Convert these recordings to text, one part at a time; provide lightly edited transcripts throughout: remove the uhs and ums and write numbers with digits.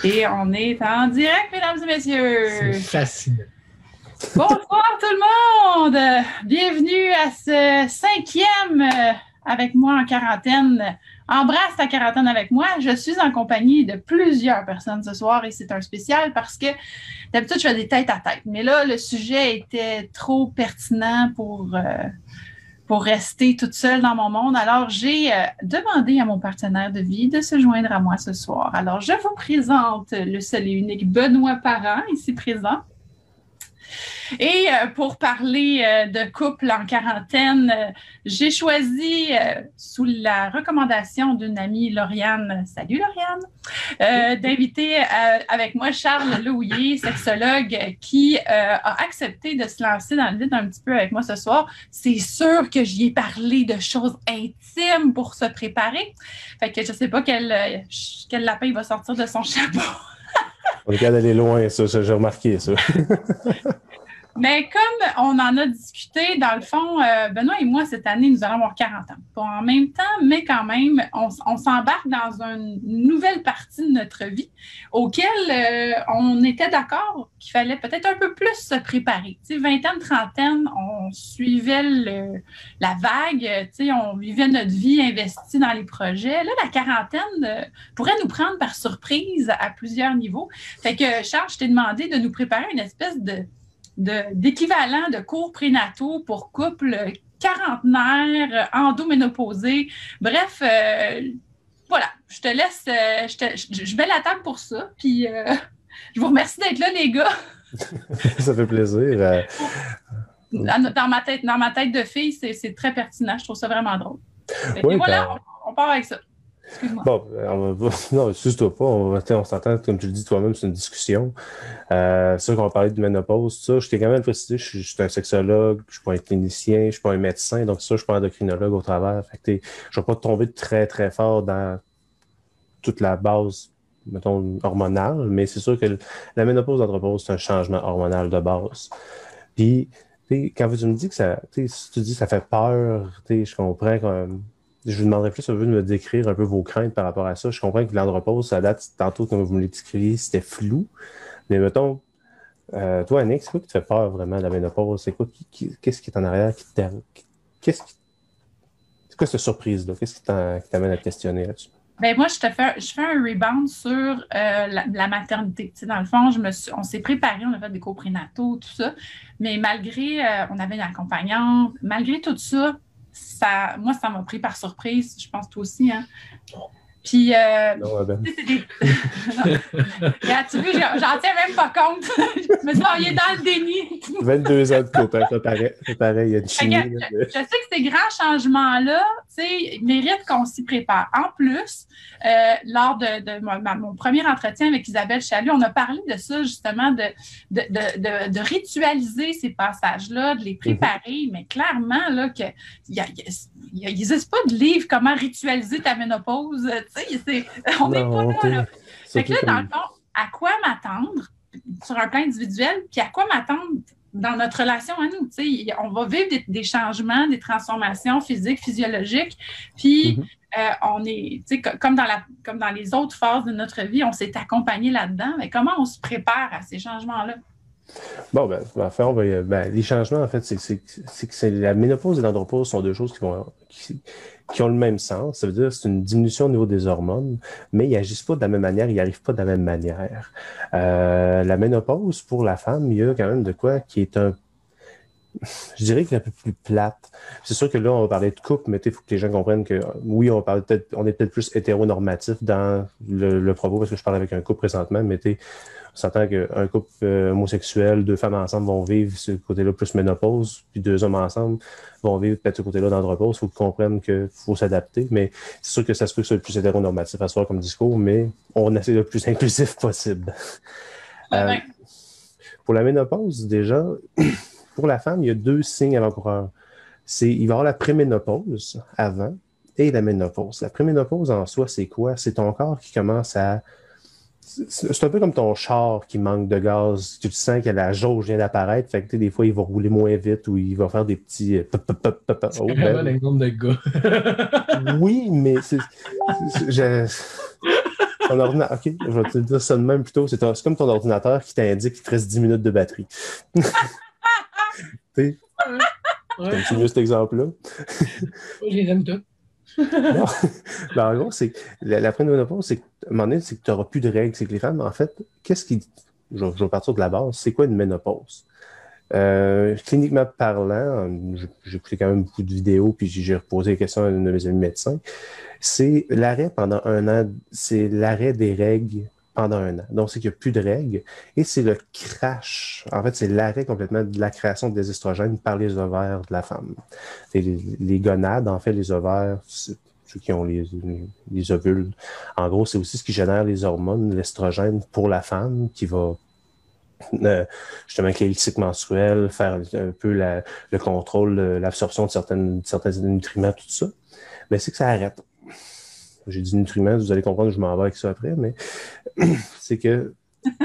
Et on est en direct, mesdames et messieurs. C'est fascinant. Bonsoir tout le monde. Bienvenue à ce 5e avec moi en quarantaine. Embrasse ta quarantaine avec moi. Je suis en compagnie de plusieurs personnes ce soir et c'est un spécial parce que d'habitude, je fais des têtes à tête. Mais là, le sujet était trop pertinent pour rester toute seule dans mon monde. Alors, j'ai demandé à mon partenaire de vie de se joindre à moi ce soir. Alors, je vous présente le seul et unique Benoît Parent, ici présent. Et pour parler de couple en quarantaine, j'ai choisi, sous la recommandation d'une amie, Lauriane, salut Lauriane, d'inviter avec moi Charles Lehouillier, sexologue, qui a accepté de se lancer dans le vide un petit peu avec moi ce soir. C'est sûr que j'y ai parlé de choses intimes pour se préparer. Fait que je ne sais pas quel lapin il va sortir de son chapeau. On est capable d'aller loin, ça, j'ai remarqué ça. Mais comme on en a discuté, dans le fond, Benoît et moi, cette année, nous allons avoir 40 ans. Pas en même temps, mais quand même, on s'embarque dans une nouvelle partie de notre vie auquel on était d'accord qu'il fallait peut-être un peu plus se préparer. Tu sais, vingtaine, trentaine, on suivait la vague, tu sais, on vivait notre vie investie dans les projets. Là, la quarantaine pourrait nous prendre par surprise à plusieurs niveaux. Fait que, Charles, je t'ai demandé de nous préparer une espèce d'équivalent de cours prénataux pour couples quarantenaires, endoménopausés. Bref, voilà, je te laisse, je mets la table pour ça, puis je vous remercie d'être là, les gars. Ça fait plaisir. Dans ma tête de fille, c'est très pertinent, je trouve ça vraiment drôle. Oui, et voilà, on part avec ça. Excuse-moi. Bon, non, excuse-toi pas. On s'entend, comme tu le dis toi-même, c'est une discussion. C'est sûr qu'on va parler de ménopause. Ça, je t'ai quand même précisé, je suis un sexologue, je suis pas un clinicien, je suis pas un médecin, donc ça, je suis pas endocrinologue au travers. Fait que je vais pas tomber très, très fort dans toute la base, mettons, hormonale, mais c'est sûr que la ménopause d'andropause, c'est un changement hormonal de base. Puis, quand tu me dis que ça, si tu dis que ça fait peur, je comprends comme. Je vous demanderais plus un peu de me décrire un peu vos craintes par rapport à ça. Je comprends que l'andropause, ça date, tantôt, comme vous me l'avez décrit, c'était flou. Mais mettons, toi, Annick, c'est quoi qui te fait peur vraiment de la ménopause? C'est quoi, qu'est-ce qui est en arrière? C'est quoi cette surprise-là? Qu'est-ce qui t'amène à te questionner là-dessus? Ben moi, je fais un rebound sur la maternité. Tu sais, dans le fond, on s'est préparé, on a fait des cours prénataux, tout ça. Mais malgré, on avait une accompagnante, malgré tout ça, moi, ça m'a pris par surprise. Je pense toi aussi, hein? Puis, non, ben. tu vois, j'en tiens même pas compte. Je me dis, il est dans le déni. 22 ans de couple, c'est pareil, il y a une chimie. Je sais que ces grands changements-là, tu sais, méritent qu'on s'y prépare. En plus, lors de mon premier entretien avec Isabelle Chalut, on a parlé de ça, justement, de ritualiser ces passages-là, de les préparer, mais clairement, là, il n'existe pas de livre « Comment ritualiser ta ménopause ». On n'est pas là. Fait que là, dans le fond, à quoi m'attendre sur un plan individuel, puis à quoi m'attendre dans notre relation à nous? On va vivre des changements, des transformations physiques, physiologiques, puis on est, comme dans les autres phases de notre vie, on s'est accompagné là-dedans, mais comment on se prépare à ces changements-là? Bon, en fait, les changements, en fait, c'est que la ménopause et l'andropause sont deux choses qui ont le même sens. Ça veut dire que c'est une diminution au niveau des hormones, mais ils n'agissent pas de la même manière, ils n'arrivent pas de la même manière. La ménopause, pour la femme, il y a quand même de quoi qui est je dirais qu'il est un peu plus plate. C'est sûr que là, on va parler de couple, mais il faut que les gens comprennent que oui, on est peut-être plus hétéronormatif dans le propos, parce que je parle avec un couple présentement, mais on s'entend qu'un couple homosexuel, deux femmes ensemble vont vivre ce côté-là plus ménopause, puis deux hommes ensemble vont vivre peut-être ce côté-là d'andropause. Il faut qu'ils comprennent qu'il faut s'adapter, mais c'est sûr que ça se peut que ce soit le plus hétéronormatif à soi comme discours, mais on essaie le plus inclusif possible. Pour la ménopause, déjà, pour la femme, il y a deux signes avant-coureurs. Il va y avoir la préménopause avant et la ménopause. La préménopause en soi, c'est quoi? C'est ton corps qui commence à... C'est un peu comme ton char qui manque de gaz. Tu sens que la jauge vient d'apparaître. Fait que des fois, il va rouler moins vite ou il va faire des petits... C'est vraiment l'exemple de gars. Oui, mais Ton ordinateur, OK, je vais te dire ça de même plutôt. C'est comme ton ordinateur qui t'indique qu'il te reste 10 minutes de batterie. Tu sais, t'aimes-tu mieux cet exemple-là? Je les aime tous. Non. Ben, en gros, c'est que la préménopause, c'est qu'à un moment donné, c'est que tu n'auras plus de règles. C'est que les femmes, en fait, qu'est-ce qui. Je vais partir de la base. C'est quoi une ménopause? Cliniquement parlant, j'ai écouté quand même beaucoup de vidéos, puis j'ai reposé les questions à une de mes amis médecins. C'est l'arrêt pendant un an, c'est l'arrêt des règles pendant un an. Donc, c'est qu'il n'y a plus de règles. Et c'est le crash. En fait, c'est l'arrêt complètement de la création des estrogènes par les ovaires de la femme. Et les gonades, en fait, les ovaires, ceux qui ont les ovules. En gros, c'est aussi ce qui génère les hormones, l'estrogène pour la femme, qui va justement créer le cycle menstruel, faire un peu le contrôle, l'absorption de certains nutriments, tout ça. Mais c'est que ça arrête. J'ai dit nutriments, vous allez comprendre, je m'en vais avec ça après, mais c'est que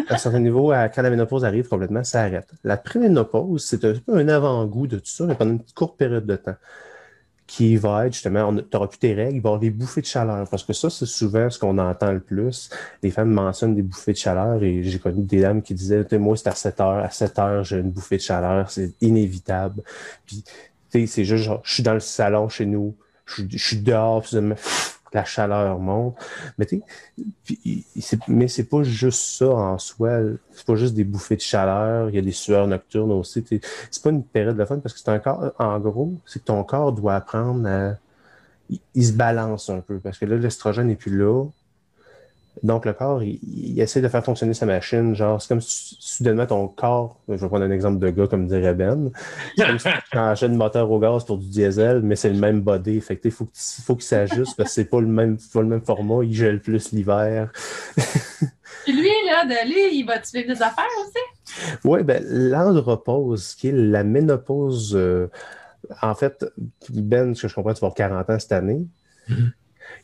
à un certain niveau, quand la ménopause arrive complètement, ça arrête. La préménopause, c'est un peu un avant-goût de tout ça, mais pendant une courte période de temps, qui va être justement, tu n'auras plus tes règles, il va y avoir des bouffées de chaleur, parce que ça, c'est souvent ce qu'on entend le plus. Les femmes mentionnent des bouffées de chaleur, et j'ai connu des dames qui disaient, moi, c'est à 7 heures, j'ai une bouffée de chaleur, c'est inévitable. Puis, c'est juste genre, je suis dans le salon chez nous, je suis dehors, puis la chaleur monte. Mais mais c'est pas juste ça en soi. C'est pas juste des bouffées de chaleur. Il y a des sueurs nocturnes aussi. C'est pas une période de fun parce que c'est un corps, en gros, c'est que ton corps doit apprendre à. Il se balance un peu parce que là, l'estrogène n'est plus là. Donc, le corps, il essaie de faire fonctionner sa machine. Genre, c'est comme si soudainement ton corps, je vais prendre un exemple de gars comme dirait Ben, c'est comme si tu changeais de moteur au gaz pour du diesel, mais c'est le même body. Fait que faut qu'il s'ajuste parce que c'est pas le même format. Il gèle plus l'hiver. Puis lui, il va-tu vivre des affaires aussi? Oui, ben, l'andropause, qui est la ménopause, en fait, Ben, ce que je comprends, tu vas avoir 40 ans cette année.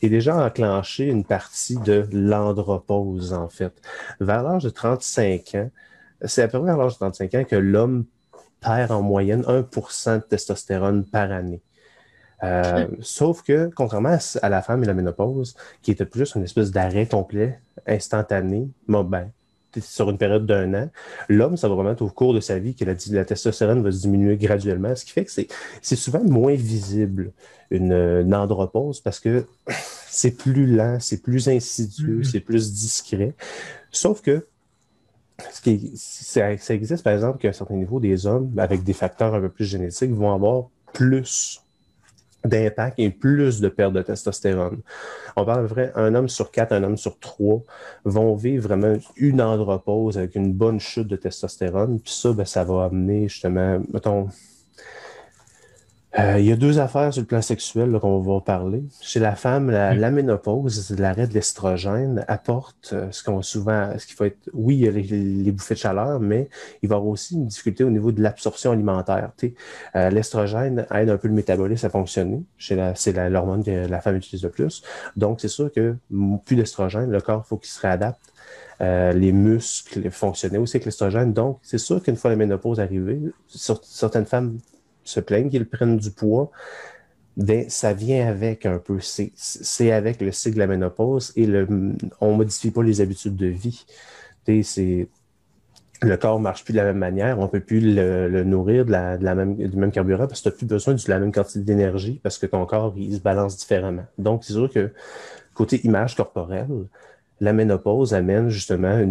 Est déjà enclenché une partie de l'andropause, en fait. Vers l'âge de 35 ans, c'est à peu près vers l'âge de 35 ans que l'homme perd en moyenne 1% de testostérone par année. Sauf que, contrairement à la femme et la ménopause, qui était plus une espèce d'arrêt complet, instantané, sur une période d'un an, l'homme, ça va vraiment être au cours de sa vie que la testostérone va se diminuer graduellement, ce qui fait que c'est souvent moins visible une andropause parce que c'est plus lent, c'est plus insidieux, c'est plus discret. Sauf que ça existe, par exemple, qu'à un certain niveau, des hommes avec des facteurs un peu plus génétiques vont avoir plus d'impact et plus de perte de testostérone. On parle vrai, un homme sur 4, un homme sur 3 vont vivre vraiment une andropause avec une bonne chute de testostérone. Puis ça, ça va amener justement, mettons, il y a deux affaires sur le plan sexuel là, qu'on va parler. Chez la femme, la ménopause, l'arrêt de l'estrogène apporte ce qu'il faut être, oui, il y a les bouffées de chaleur, mais il va y avoir aussi une difficulté au niveau de l'absorption alimentaire. L'estrogène aide un peu le métabolisme à fonctionner. C'est l'hormone que la femme utilise le plus. Donc, c'est sûr que plus d'estrogène, le corps, il faut qu'il se réadapte. Les muscles fonctionnaient aussi avec l'estrogène. Donc, c'est sûr qu'une fois la ménopause arrivée, certaines femmes se plaignent qu'ils prennent du poids, ça vient avec un peu. C'est avec le cycle de la ménopause et on ne modifie pas les habitudes de vie. Le corps ne marche plus de la même manière, on ne peut plus le nourrir du même carburant parce que tu n'as plus besoin de la même quantité d'énergie parce que ton corps, il se balance différemment. Donc, c'est sûr que côté image corporelle, la ménopause amène justement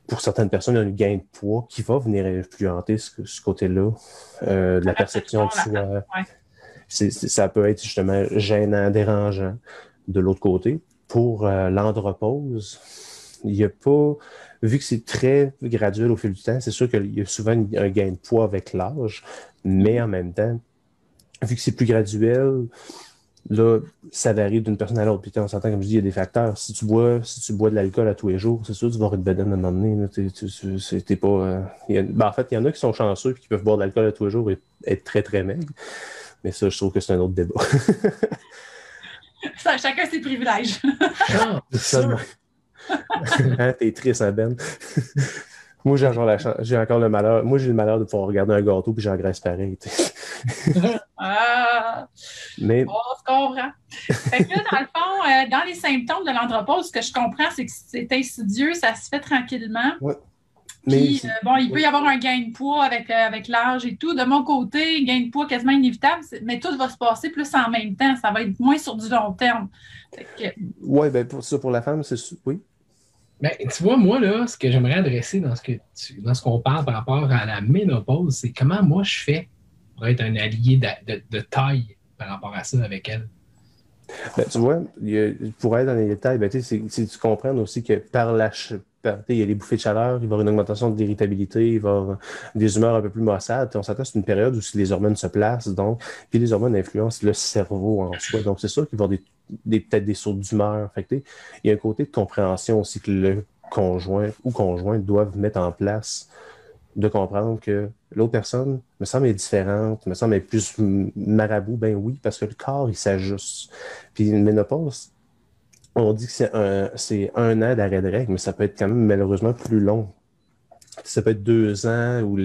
pour certaines personnes, un gain de poids qui va venir influenter ce côté-là de la perception de soi. Ouais. Ça peut être justement gênant, dérangeant. De l'autre côté, pour l'andropause, il n'y a pas, vu que c'est très graduel au fil du temps, c'est sûr qu'il y a souvent un gain de poids avec l'âge, mais en même temps, vu que c'est plus graduel, là, ça varie d'une personne à l'autre. Puis on s'entend, comme je dis, il y a des facteurs. Si tu bois de l'alcool à tous les jours, c'est sûr que tu vas avoir une bedaine à un moment donné. T'es pas, en fait, il y en a qui sont chanceux et qui peuvent boire de l'alcool à tous les jours et être très, très maigres. Mais ça, je trouve que c'est un autre débat. Chacun ses privilèges. T'es triste, hein, Ben? Moi, j'ai encore le malheur. Moi, j'ai le malheur de pouvoir regarder un gâteau puis j'engraisse pareil. Mais... Oh, c'est comprends. Fait que là, dans le fond, dans les symptômes de l'andropause, ce que je comprends, c'est que c'est insidieux, ça se fait tranquillement. Ouais. Puis, il peut y avoir un gain de poids avec l'âge et tout. De mon côté, gain de poids quasiment inévitable, mais tout va se passer plus en même temps. Ça va être moins sur du long terme. Oui, bien, pour la femme, c'est oui. Ben, tu vois, moi, là, ce que j'aimerais adresser dans ce qu'on parle par rapport à la ménopause, c'est comment moi je fais pour être un allié de taille par rapport à ça avec elle. Ben, tu vois, pour être dans les détails, ben, c'est tu comprends aussi que il y a les bouffées de chaleur, il va y avoir une augmentation de l'irritabilité, il va y avoir des humeurs un peu plus maussades. On s'attend, c'est une période où les hormones se placent, donc, puis les hormones influencent le cerveau en soi. Donc, c'est sûr qu'il va y avoir peut-être des sauts d'humeur. Fait que, il y a un côté de compréhension aussi que le conjoint ou conjointe doivent mettre en place, de comprendre que l'autre personne me semble être différente, me semble être plus marabout. Ben oui, parce que le corps, il s'ajuste. Puis une ménopause, on dit que c'est un an d'arrêt de règle, mais ça peut être quand même malheureusement plus long. Ça peut être 2 ans où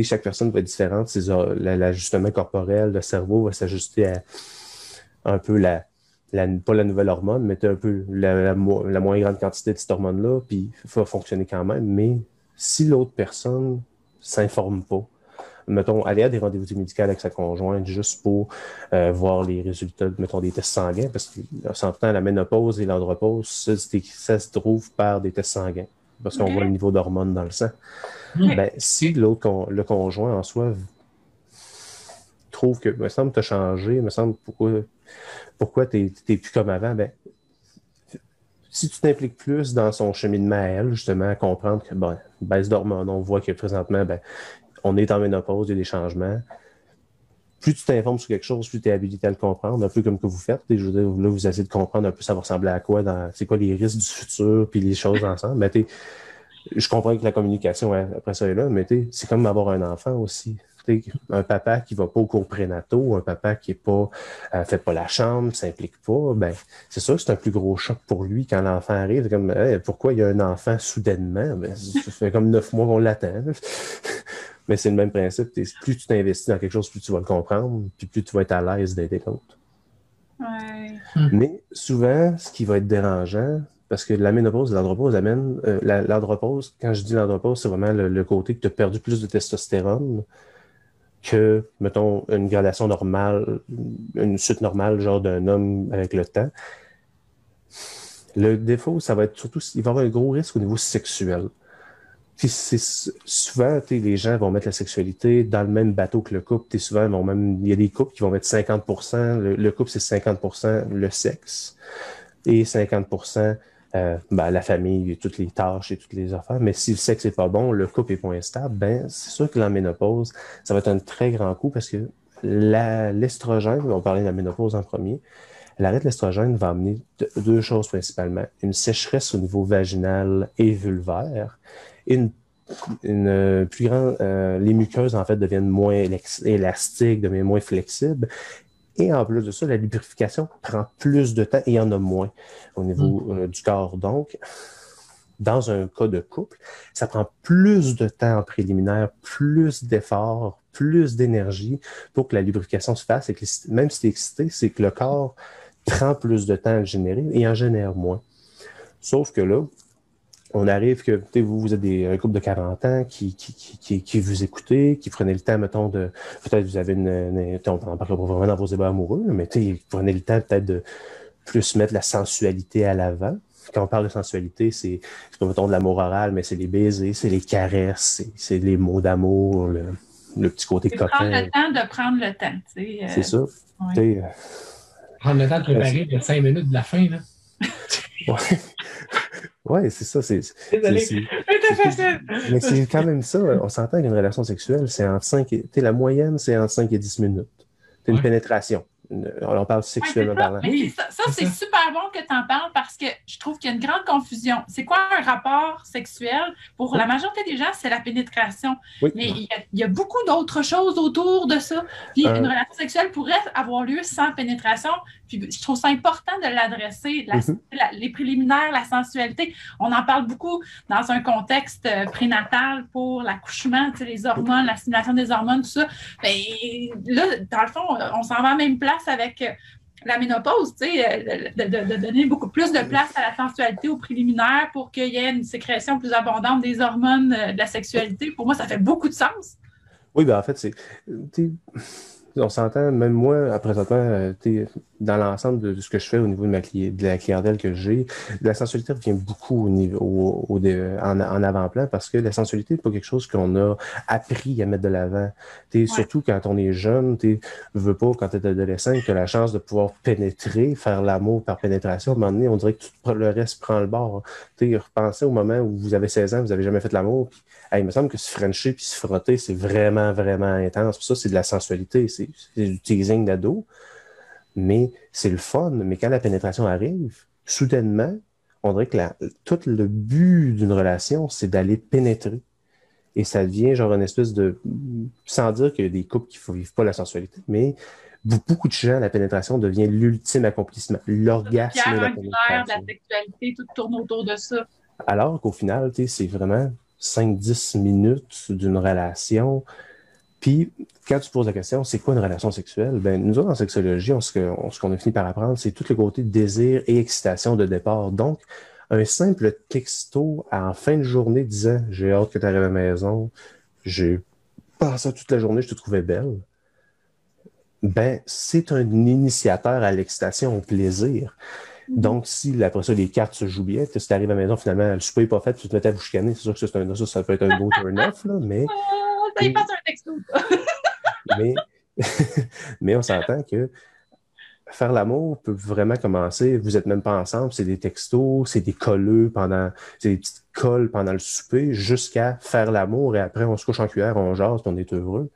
chaque personne va être différente. L'ajustement corporel, le cerveau va s'ajuster à un peu pas la nouvelle hormone, mais un peu la moins grande quantité de cette hormone-là, puis il va fonctionner quand même. Mais si l'autre personne ne s'informe pas, mettons, aller à des rendez-vous médicaux avec sa conjointe juste pour voir les résultats, mettons, des tests sanguins, parce que s'entend la ménopause et l'andropause, ça se trouve par des tests sanguins, parce qu'on voit le niveau d'hormones dans le sang. Ben, si le conjoint en soi trouve que, me semble, tu as changé, me semble, pourquoi tu n'es plus comme avant, ben, si tu t'impliques plus dans son cheminement à elle, justement, à comprendre que, baisse d'hormones, on voit que présentement, on est en ménopause, il y a des changements. Plus tu t'informes sur quelque chose, plus tu es habilité à le comprendre, un peu comme que vous faites. Je veux dire, là, vous essayez de comprendre un peu ça va ressembler à quoi, c'est quoi les risques du futur, puis les choses ensemble. Mais je comprends que la communication, après ça est là, mais c'est comme avoir un enfant aussi. Un papa qui va pas aux cours prénataux, un papa qui est pas fait pas la chambre, s'implique pas, ben c'est sûr que c'est un plus gros choc pour lui quand l'enfant arrive. C'est comme pourquoi il y a un enfant soudainement? Ben, ça fait comme 9 mois qu'on l'attend. Mais c'est le même principe. Plus tu t'investis dans quelque chose, plus tu vas le comprendre, puis plus tu vas être à l'aise d'aider l'autre. Ouais. Mais souvent, ce qui va être dérangeant, parce que la ménopause et l'andropause amène... l'andropause, quand je dis l'andropause, c'est vraiment le côté que tu as perdu plus de testostérone que, mettons, une gradation normale, une chute normale, genre d'un homme avec le temps. Le défaut, ça va être surtout, il va y avoir un gros risque au niveau sexuel. Puis souvent, les gens vont mettre la sexualité dans le même bateau que le couple. Souvent, il y a des couples qui vont mettre 50%, le couple, c'est 50% le sexe et 50% la famille, toutes les tâches et toutes les affaires. Mais si le sexe n'est pas bon, le couple est pas instable, c'est sûr que la ménopause, ça va être un très grand coup parce que l'estrogène, on va parler de la ménopause en premier, l'arrêt de l'estrogène va amener 2 choses principalement. Une sécheresse au niveau vaginal et vulvaire et une plus grande... les muqueuses, en fait, deviennent moins élastiques, deviennent moins flexibles. Et en plus de ça, la lubrification prend plus de temps et il y en a moins au niveau du corps. Donc, dans un cas de couple, ça prend plus de temps en préliminaire, plus d'efforts, plus d'énergie pour que la lubrification se fasse. Et que même si tu es excité, c'est que le corps prend plus de temps à le générer et en génère moins. Sauf que là, on arrive que vous êtes un couple de 40 ans qui vous écoutez, qui prenez le temps, mettons, peut-être vous avez on en parle pas vraiment dans vos débats amoureux, mais prenez le temps peut-être de plus mettre la sensualité à l'avant. Quand on parle de sensualité, c'est pas, mettons, de l'amour oral, mais c'est les baisers, c'est les caresses, c'est les mots d'amour, le petit côté coquin. Prendre le temps de prendre le temps. C'est ça. Ouais. Prendre le temps de préparer les 5 minutes de la fin, là. Oui, c'est ça. Désolé, c'était facile. Mais c'est quand même ça. On s'entend qu'une relation sexuelle, c'est entre 5 et... la moyenne, c'est entre 5 et 10 minutes. C'est une pénétration. On parle sexuellement parlant. Oui, ça c'est super bon que tu en parles parce que je trouve qu'il y a une grande confusion. C'est quoi un rapport sexuel? Pour la majorité des gens, c'est la pénétration. Oui. Mais il y a beaucoup d'autres choses autour de ça. Puis une relation sexuelle pourrait avoir lieu sans pénétration. Puis je trouve ça important de l'adresser. Les préliminaires, la sensualité. On en parle beaucoup dans un contexte prénatal pour l'accouchement, les hormones, la stimulation des hormones, tout ça. Mais là, dans le fond, on s'en va à la même place avec la ménopause, tu sais, de donner beaucoup plus de place à la sensualité au préliminaire pour qu'il y ait une sécrétion plus abondante des hormones de la sexualité. Pour moi, ça fait beaucoup de sens. Oui, ben en fait, on s'entend, même moi, présentement, dans l'ensemble de ce que je fais au niveau de la clientèle que j'ai, la sensualité revient beaucoup en avant-plan parce que la sensualité n'est pas quelque chose qu'on a appris à mettre de l'avant. Surtout quand on est jeune, veux pas, quand tu es adolescent, tu as la chance de pouvoir pénétrer, faire l'amour par pénétration. À un moment donné, on dirait que le reste prend le bord. Repensez au moment où vous avez 16 ans, vous n'avez jamais fait l'amour, puis il me semble que se frencher puis se frotter, c'est vraiment, vraiment intense. Pour ça, c'est de la sensualité, c'est du teasing d'ado. Mais c'est le fun. Mais quand la pénétration arrive, soudainement, on dirait que tout le but d'une relation, c'est d'aller pénétrer. Et ça devient genre une espèce de... Sans dire qu'il y a des couples qui ne vivent pas la sensualité, mais beaucoup de gens, la pénétration devient l'ultime accomplissement. L'orgasme de la pénétration. De la sexualité, tout tourne autour de ça. Alors qu'au final, c'est vraiment 5-10 minutes d'une relation. Puis, quand tu poses la question, c'est quoi une relation sexuelle? Ben, nous autres, en sexologie, ce qu'on a fini par apprendre, c'est tout le côté désir et excitation de départ. Donc, un simple texto en fin de journée disant « J'ai hâte que tu arrives à la maison, j'ai pensé toute la journée, je te trouvais belle », ben, c'est un initiateur à l'excitation, au plaisir. Donc, si après ça, les cartes se jouent bien, si tu arrives à la maison, finalement, le souper n'est pas fait, tu te mets à vous chicaner, c'est sûr que ça peut être un beau turn-off, là, mais... Ça y passe un texto, mais on s'entend que faire l'amour peut vraiment commencer, vous n'êtes même pas ensemble, c'est des textos, c'est des colleux c'est des petites colles pendant le souper, jusqu'à faire l'amour, et après, on se couche en cuillère, on jase, puis on est heureux.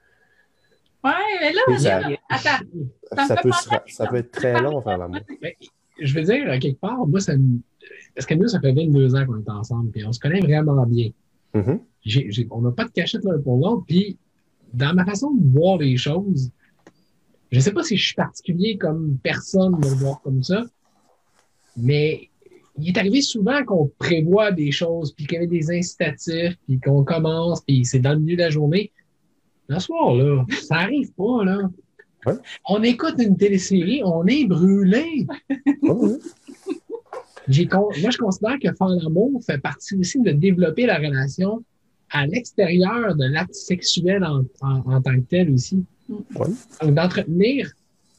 Ouais, mais là, attends. Ça peut être très long, faire l'amour. Je veux dire, à quelque part, moi, parce que nous, ça fait 22 ans qu'on est ensemble, puis on se connaît vraiment bien. Mm-hmm. On n'a pas de cachette l'un pour l'autre, puis dans ma façon de voir les choses, je ne sais pas si je suis particulier comme personne de le voir comme ça, mais il est arrivé souvent qu'on prévoit des choses, puis qu'il y avait des incitatifs, puis qu'on commence, puis c'est dans le milieu de la journée. Le soir, là, ça n'arrive pas, là. Ouais. On écoute une télésérie, on est brûlé. Ouais. Moi, je considère que faire l'amour fait partie aussi de développer la relation à l'extérieur de l'acte sexuel en tant que tel aussi. Ouais. Donc, d'entretenir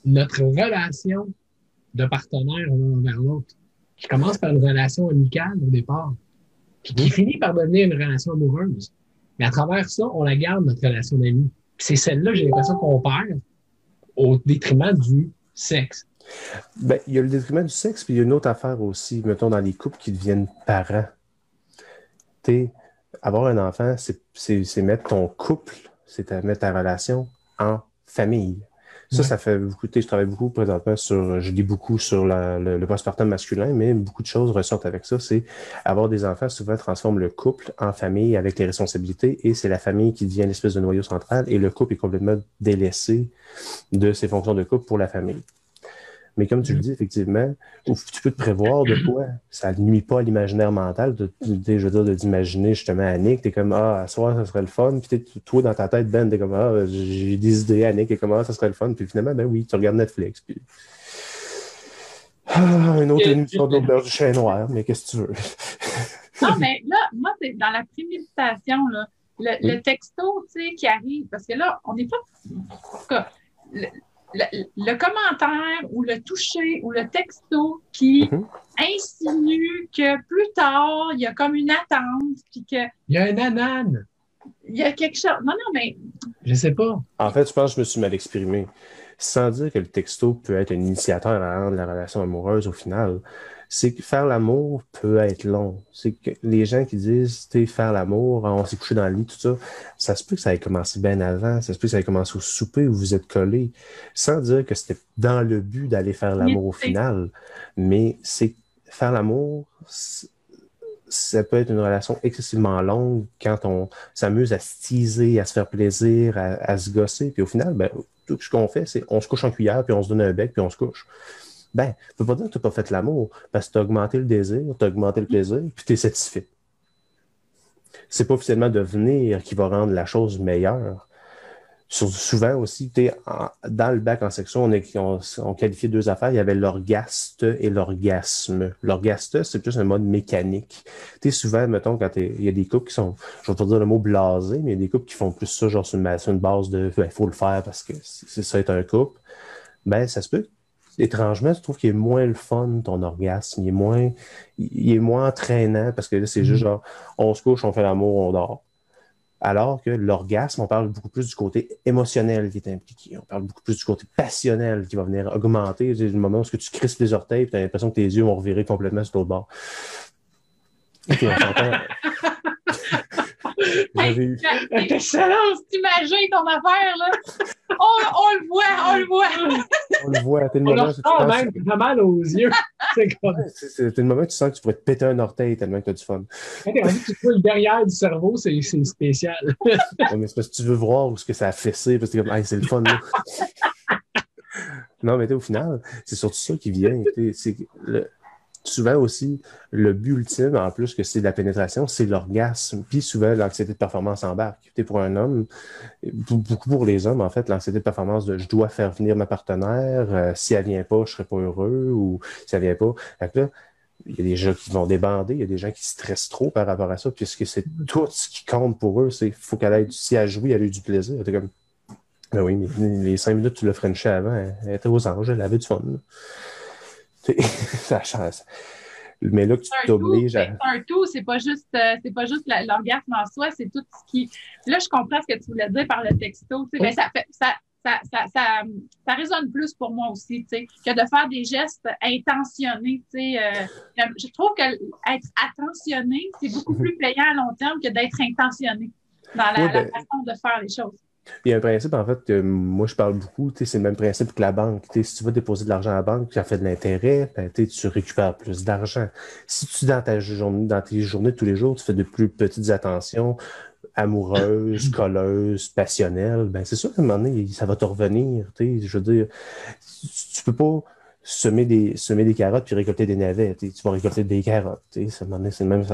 notre relation de partenaire l'un envers l'autre, qui commence par une relation amicale au départ, puis qui finit par devenir une relation amoureuse. Mais à travers ça, on la garde, notre relation d'amis. Puis c'est celle-là, j'ai l'impression qu'on perd au détriment du sexe. Ben, il y a le détriment du sexe, puis il y a une autre affaire aussi, mettons, dans les couples qui deviennent parents. Avoir un enfant, c'est mettre ton couple, c'est mettre ta relation en famille. Ça fait beaucoup. Je travaille beaucoup présentement je lis beaucoup sur le postpartum masculin, mais beaucoup de choses ressortent avec ça. C'est avoir des enfants, souvent transforme le couple en famille avec les responsabilités, et c'est la famille qui devient l'espèce de noyau central, et le couple est complètement délaissé de ses fonctions de couple pour la famille. Mais comme tu le dis, effectivement, tu peux te prévoir de quoi. Ça ne nuit pas à l'imaginaire mental, d'imaginer justement Annick. T'es comme, à soir, ça serait le fun. Puis toi, dans ta tête, Ben, t'es comme, j'ai des idées, Annick, et comment ça serait le fun. Puis finalement, ben oui, tu regardes Netflix. Puis... une autre émission de l'Auberge du Chien Noir, mais qu'est-ce que tu veux? Non, mais là, moi, c'est dans la préméditation, là, le texto, tu sais, qui arrive, parce que là, on n'est pas... Le commentaire ou le toucher ou le texto qui insinue que plus tard, il y a comme une attente, puis que... Il y a un anane. Il y a quelque chose... Non, mais... Je sais pas. En fait, je pense que je me suis mal exprimé. Sans dire que le texto peut être un initiateur à rendre la relation amoureuse au final, c'est que faire l'amour peut être long. C'est que les gens qui disent, faire l'amour, on s'est couché dans le lit, tout ça, ça se peut que ça ait commencé bien avant, ça se peut que ça ait commencé au souper où vous êtes collés, sans dire que c'était dans le but d'aller faire l'amour au final. Mais c'est faire l'amour, ça peut être une relation excessivement longue quand on s'amuse à se teaser, à se faire plaisir, à se gosser, puis au final, ben, tout ce qu'on fait, c'est on se couche en cuillère, puis on se donne un bec, puis on se couche. Ben, tu peux pas dire que tu n'as pas fait l'amour, parce que tu as augmenté le désir, tu as augmenté le plaisir, puis tu es satisfait. C'est pas officiellement devenir qui va rendre la chose meilleure. Souvent aussi, dans le bac en section, on qualifiait deux affaires. Il y avait l'orgaste et l'orgasme. L'orgaste, c'est plus un mode mécanique. Souvent, mettons, il y a des couples qui sont, je vais pas dire le mot blasé, mais il y a des couples qui font plus ça, genre sur une base de, faut le faire parce que c'est ça être un couple. Ben, ça se peut. Étrangement, je trouve qu'il est moins le fun, ton orgasme. Il est moins entraînant parce que là, c'est juste genre, on se couche, on fait l'amour, on dort. Alors que l'orgasme, on parle beaucoup plus du côté émotionnel qui est impliqué. On parle beaucoup plus du côté passionnel qui va venir augmenter. C'est le moment où tu crispes les orteils et tu as l'impression que tes yeux vont revirer complètement sur l'autre bord. OK, on s'entend. Excellence, t'imagines ton affaire, là? On le voit. On le voit. On le ressent même, t'as mal aux yeux. C'est le moment où tu sens que tu pourrais te péter un orteil tellement que t'as du fun. Quand tu vois le derrière du cerveau, c'est spécial. Mais c'est parce que tu veux voir où ce que ça a fessé, parce que comme, c'est le fun, là. Non, mais au final, c'est surtout ça qui vient. Souvent aussi, le but ultime, en plus que c'est de la pénétration, c'est l'orgasme. Puis souvent, l'anxiété de performance embarque. Pour un homme, beaucoup pour les hommes, en fait, l'anxiété de performance de « je dois faire venir ma partenaire, si elle vient pas, je serai pas heureux » ou « si elle vient pas ». Fait que là, il y a des gens qui vont débander, il y a des gens qui stressent trop par rapport à ça, puisque c'est tout ce qui compte pour eux. C'est faut qu'elle ait, si elle joue, elle a eu du plaisir. T'es comme, ben oui, mais les 5 minutes, tu l'as frenché avant, elle était aux anges, elle avait du fun. Ça change. Mais là, que tu t'obliges à. C'est un tout, c'est pas juste l'orgasme en soi, c'est tout ce qui. Là, je comprends ce que tu voulais dire par le texto. Oui. Mais ça résonne plus pour moi aussi, que de faire des gestes intentionnés. Je trouve que être attentionné, c'est beaucoup plus payant à long terme que d'être intentionné dans la façon de faire les choses. Il y a un principe, en fait, que moi, je parle beaucoup, c'est le même principe que la banque. Si tu vas déposer de l'argent à la banque, ça fait de l'intérêt, ben, tu récupères plus d'argent. Si tu, dans tes journées de tous les jours, tu fais de plus petites attentions amoureuses, colleuses, passionnelles, ben c'est sûr qu'à un moment donné, ça va te revenir. Je veux dire, tu peux pas semer des carottes puis récolter des navets. Tu vas récolter des carottes. C'est même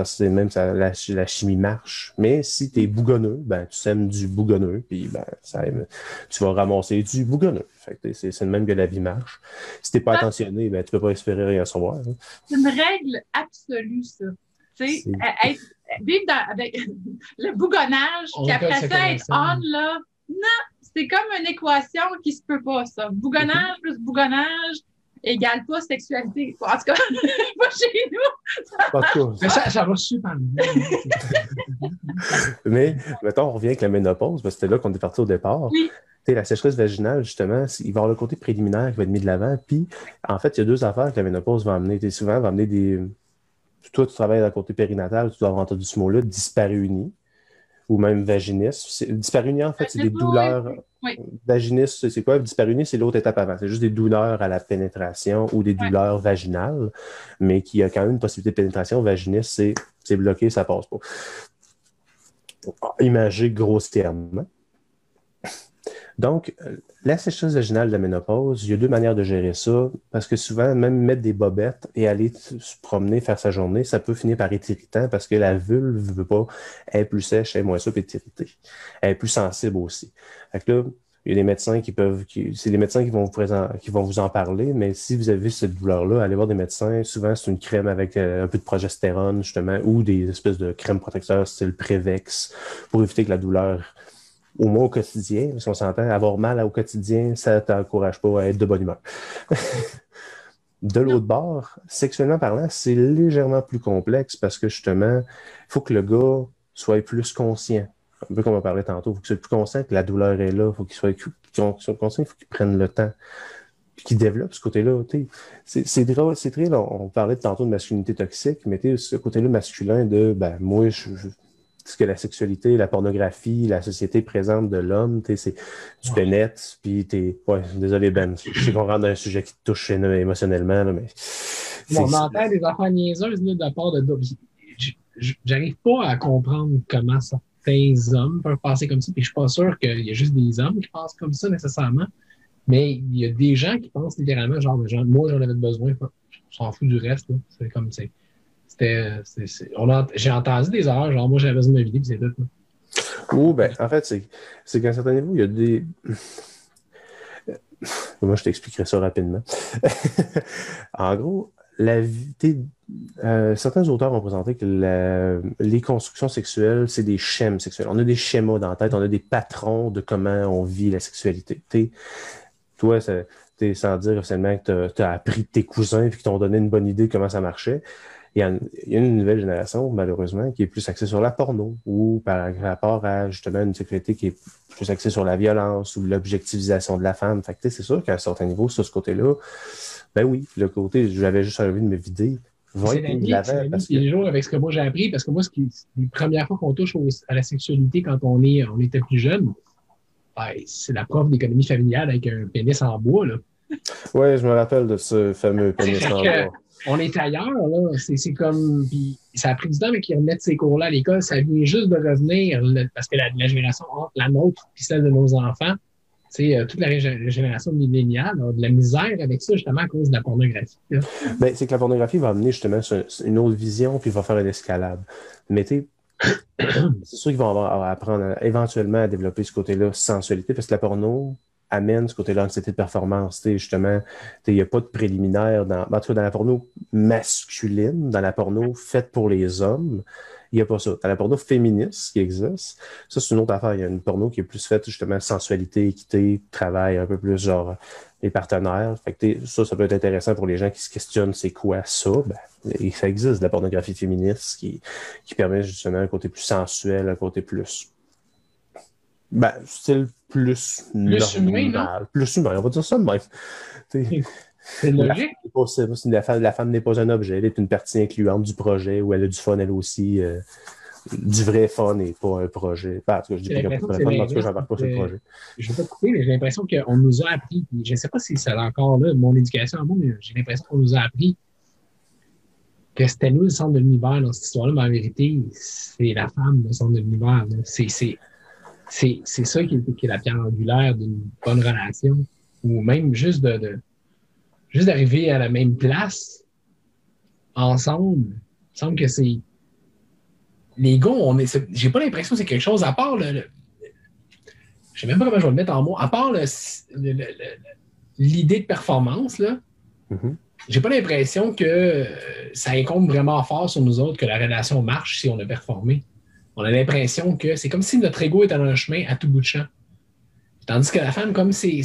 ça, la chimie marche. Mais si tu es bougonneux, ben tu sèmes du bougonneux, puis ben tu vas ramasser du bougonneux. Fait que c'est le même que la vie marche. Si t'es pas attentionné, ben tu peux pas espérer rien recevoir. Hein. C'est une règle absolue, ça. Vivre avec le bougonnage, puis après ça, être on, là, non, c'est comme une équation qui se peut pas, ça. Bougonnage plus bougonnage égale pas sexualité. En tout cas, pas chez nous. Ça va super bien. Mais, mettons, on revient avec la ménopause, parce que c'était là qu'on est parti au départ. Oui. La sécheresse vaginale, justement, il va y avoir le côté préliminaire qui va être mis de l'avant. Puis, en fait, il y a deux affaires que la ménopause va amener. Souvent, va amener des. Toi, tu travailles dans le côté périnatal, tu dois avoir entendu ce mot-là, dyspareunie, ou même vaginisme. Dyspareunie, en fait, c'est des douleurs. Oui. Vaginisme, c'est quoi? Dyspareunie, c'est l'autre étape avant. C'est juste des douleurs à la pénétration ou des douleurs vaginales, mais qui a quand même une possibilité de pénétration. Vaginisme, c'est bloqué, ça passe pas. Imagé grossièrement. Donc, la sécheresse vaginale de la ménopause, il y a deux manières de gérer ça, parce que souvent, même mettre des bobettes et aller se promener, faire sa journée, ça peut finir par être irritant parce que la vulve ne veut pas être plus sèche, être moins souple et être irritée. Elle est plus sensible aussi. Fait que là, il y a des médecins c'est les médecins qui vont vous en parler, mais si vous avez cette douleur-là, allez voir des médecins. Souvent, c'est une crème avec un peu de progestérone, justement, ou des espèces de crèmes protecteurs style Prévex pour éviter que la douleur au moins au quotidien, parce qu'on s'entend, avoir mal au quotidien, ça ne t'encourage pas à être de bonne humeur. De l'autre bord, sexuellement parlant, c'est légèrement plus complexe parce que justement, il faut que le gars soit plus conscient. Un peu comme on parlait tantôt, il faut qu'il soit plus conscient que la douleur est là, il faut qu'il soit conscient, il faut qu'il prenne le temps, puis qu'il développe ce côté-là. C'est très, on parlait tantôt de masculinité toxique, mais ce côté-là masculin de, moi, ce que la sexualité, la pornographie, la société présente de l'homme, c'est tu pénètres, puis ouais, désolé Ben, je sais qu'on rentre dans un sujet qui te touche émotionnellement, là, mais... On entend des affaires niaiseuses là, de la part de... J'arrive pas à comprendre comment certains hommes peuvent penser comme ça, puis je suis pas sûr qu'il y a juste des hommes qui pensent comme ça nécessairement, mais il y a des gens qui pensent littéralement, genre, moi j'en avais besoin, on s'en fout du reste, là. C'est comme, j'ai entendu des erreurs, genre, moi, j'avais besoin de ma vie, puis c'est tout. Ou, ben, en fait, c'est qu'à un certain niveau, il y a des. Moi, je t'expliquerai ça rapidement. En gros, certains auteurs ont présenté que les constructions sexuelles, c'est des schèmes sexuels. On a des schémas dans la tête, on a des patrons de comment on vit la sexualité. Toi, sans dire officiellement que tu as appris de tes cousins et qu'ils t'ont donné une bonne idée de comment ça marchait. Il y a une nouvelle génération, malheureusement, qui est plus axée sur la porno ou par rapport à justement une sexualité qui est plus axée sur la violence ou l'objectivisation de la femme. Fait que c'est sûr qu'à un certain niveau, sur ce côté-là, ben oui, le côté, j'avais juste envie de me vider, va être mis de l'avant. Parce que les jours avec ce que moi j'ai appris, parce que moi, les premières fois qu'on touche à la sexualité quand on était plus jeune, ben, c'est la prof d'économie familiale avec un pénis en bois, là. Oui, je me rappelle de ce fameux pénis en bois. On est ailleurs, là. C'est comme. Puis ça a pris du temps, mais qu'ils remettent ces cours-là à l'école. Ça vient juste de revenir, parce que la génération entre la nôtre et celle de nos enfants, toute la génération milléniale a de la misère avec ça, justement, à cause de la pornographie. Ben, c'est que la pornographie va amener justement une autre vision, puis va faire une escalade. Mais c'est sûr qu'ils vont apprendre éventuellement à développer ce côté-là, sensualité, parce que la porno amène ce côté-là d'anxiété de performance. Justement, il n'y a pas de préliminaire en tout cas, dans la porno masculine, dans la porno faite pour les hommes, il n'y a pas ça. Dans la porno féministe qui existe, ça, c'est une autre affaire. Il y a une porno qui est plus faite, justement, sensualité, équité, travail, un peu plus genre les partenaires. Fait que ça peut être intéressant pour les gens qui se questionnent c'est quoi ça. Ben, ça existe, de la pornographie féministe qui permet justement un côté plus sensuel, un côté plus style plus normal. Humain, plus humain, on va dire ça de même. C'est logique. La femme n'est pas un objet, elle est une partie incluante du projet où elle a du fun elle aussi. Du vrai fun et pas un projet. En tout cas, je dis pas qu'il n'y a pas de fun, mais en tout cas, j'embarque pas sur le projet. Je ne vais pas te couper, mais j'ai l'impression qu'on nous a appris, je ne sais pas si c'est encore là, mon éducation à moi, mais j'ai l'impression qu'on nous a appris que c'était nous le centre de l'univers dans cette histoire-là, mais en vérité, c'est la femme le centre de l'univers. C'est ça qui est la pierre angulaire d'une bonne relation, ou même juste d'arriver à la même place ensemble. Il me semble que c'est les gars, j'ai pas l'impression que c'est quelque chose à part je sais même pas comment je vais le mettre en mots, à part l'idée de performance, là. Mm-hmm. J'ai pas l'impression que ça incombe vraiment fort sur nous autres que la relation marche si on a performé. On a l'impression que c'est comme si notre ego était dans un chemin à tout bout de champ. Tandis que la femme, comme c'est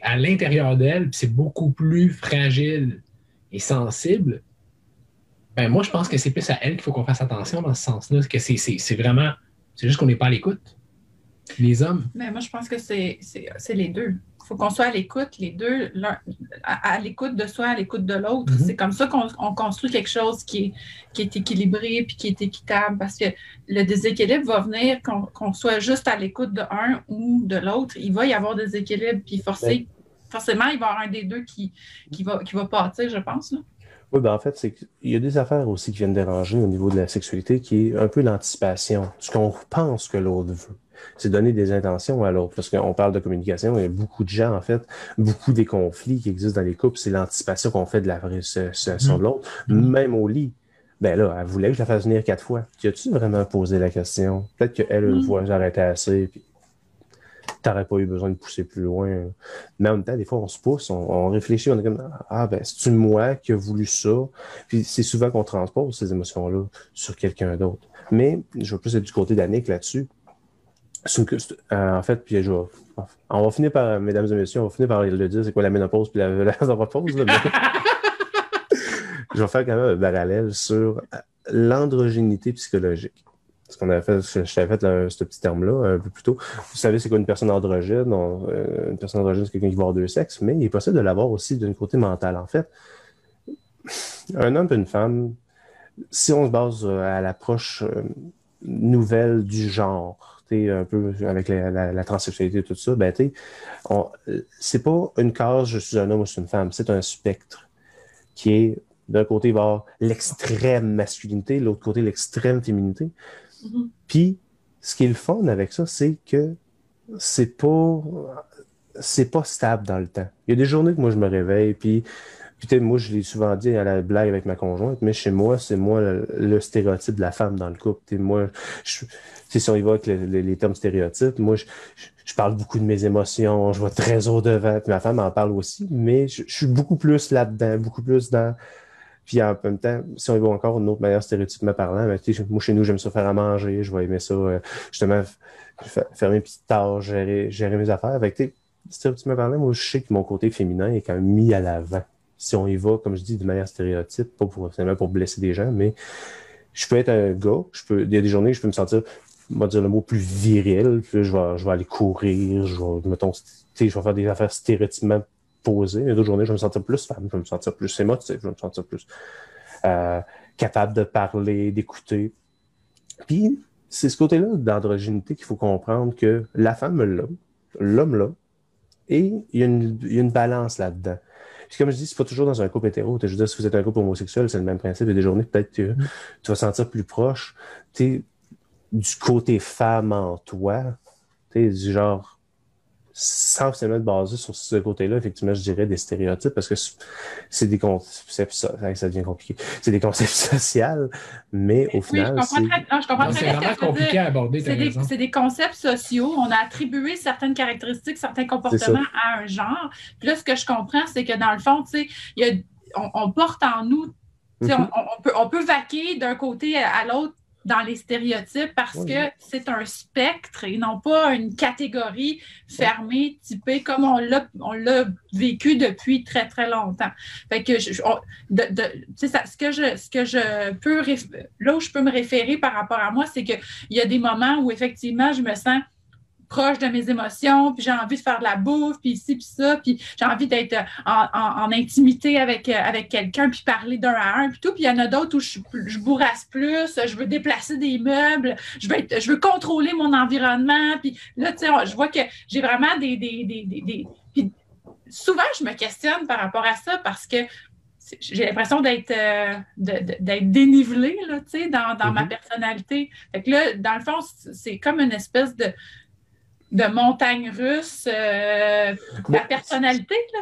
à l'intérieur d'elle, puis c'est beaucoup plus fragile et sensible, ben moi, je pense que c'est plus à elle qu'il faut qu'on fasse attention dans ce sens-là, que c'est vraiment, c'est juste qu'on n'est pas à l'écoute. Les hommes. Mais moi, je pense que c'est les deux. Il faut qu'on soit à l'écoute, les deux, à l'écoute de soi, à l'écoute de l'autre. Mm-hmm. C'est comme ça qu'on construit quelque chose qui est équilibré puis qui est équitable, parce que le déséquilibre va venir qu'on soit juste à l'écoute de un ou de l'autre. Il va y avoir des équilibres, puis forcément, il va y avoir un des deux qui va partir, je pense, là. Oui, ben en fait, c'est qu'il y a des affaires aussi qui viennent déranger au niveau de la sexualité, qui est un peu l'anticipation, ce qu'on pense que l'autre veut. C'est donner des intentions à l'autre, parce qu'on parle de communication, il y a beaucoup de gens, en fait, beaucoup des conflits qui existent dans les couples, c'est l'anticipation qu'on fait de la vraie situation de l'autre, même au lit. Ben là, elle voulait que je la fasse venir 4 fois. Tu as-tu vraiment posé la question? Peut-être qu'elle, une fois, j'arrêtais assez, puis t'aurais pas eu besoin de pousser plus loin. Mais en même temps, des fois, on se pousse, on réfléchit, on est comme, c'est-tu moi qui a voulu ça? Puis c'est souvent qu'on transpose ces émotions-là sur quelqu'un d'autre. Mais je vais plus être du côté d'Annick là-dessus. En fait, puis on va finir par, mesdames et messieurs, on va finir par le dire, c'est quoi la ménopause puis la ménopause. Là, mais... je vais faire quand même un parallèle sur l'androgénité psychologique. Ce qu'on avait fait, je t'avais fait ce petit terme-là un peu plus tôt. Vous savez, c'est quoi une personne androgène? Une personne androgène, c'est quelqu'un qui va avoir deux sexes, mais il est possible de l'avoir aussi d'un côté mental. En fait, un homme et une femme, si on se base à l'approche nouvelle du genre, un peu avec la transsexualité et tout ça, c'est pas une case, je suis un homme ou je suis une femme, c'est un spectre qui est, d'un côté, il va y avoir l'extrême masculinité, de l'autre côté, l'extrême féminité. Mm-hmm. Puis, ce qui est le fun avec ça, c'est que c'est pas stable dans le temps. Il y a des journées que moi, je me réveille, puis Puis moi, je l'ai souvent dit à la blague avec ma conjointe, mais chez moi, c'est moi le stéréotype de la femme dans le couple. Moi, si on y va avec les termes stéréotypes, moi, je parle beaucoup de mes émotions, je vais très au-devant, puis ma femme en parle aussi, mais je suis beaucoup plus là-dedans, beaucoup plus dans... Puis en même temps, si on y va encore d'une autre manière stéréotypement parlant, ben, moi, chez nous, j'aime ça faire à manger, je vais aimer ça, justement, faire mes petites tâches, gérer mes affaires. Avec, stéréotypement parlant, moi, je sais que mon côté féminin est quand même mis à l'avant. Si on y va, comme je dis, de manière stéréotype, pas finalement pour blesser des gens, mais je peux être un gars, il y a des journées où je peux me sentir, on va dire le mot plus viril, puis là, je vais aller courir, je vais faire des affaires stéréotypement posées, mais d'autres journées, je vais me sentir plus femme, je vais me sentir plus émotif, je vais me sentir plus capable de parler, d'écouter. Puis, c'est ce côté-là d'androgynité qu'il faut comprendre que la femme là, l'homme là, et il y a une balance là-dedans. Puis comme je dis, c'est pas toujours dans un couple hétéro. Je veux dire, si vous êtes un couple homosexuel, c'est le même principe. Il y a des journées, peut-être que tu vas te sentir plus proche du côté femme en toi. Du genre, sans se mettre basé sur ce côté-là, effectivement, je dirais des stéréotypes, parce que c'est des concepts, ça devient compliqué. C'est des concepts sociaux, mais au final, je comprends très bien. C'est vraiment compliqué à aborder. C'est des concepts sociaux. On a attribué certaines caractéristiques, certains comportements à un genre. Puis là, ce que je comprends, c'est que dans le fond, on porte en nous, on peut vaquer d'un côté à l'autre dans les stéréotypes parce que c'est un spectre et non pas une catégorie fermée, typée, comme on l'a vécu depuis très, très longtemps. Fait que là où je peux me référer par rapport à moi, c'est qu'il y a des moments où effectivement je me sens proche de mes émotions, puis j'ai envie de faire de la bouffe, puis ici, puis ça, puis j'ai envie d'être en intimité avec quelqu'un, puis parler d'un à un, puis tout. Puis il y en a d'autres où je bourrasse plus, je veux déplacer des meubles, je veux contrôler mon environnement, puis là, tu sais, je vois que j'ai vraiment puis souvent, je me questionne par rapport à ça, parce que j'ai l'impression d'être dénivelée, là, tu sais, dans ma personnalité. Fait que là, dans le fond, c'est comme une espèce de montagne russe. La personnalité, là,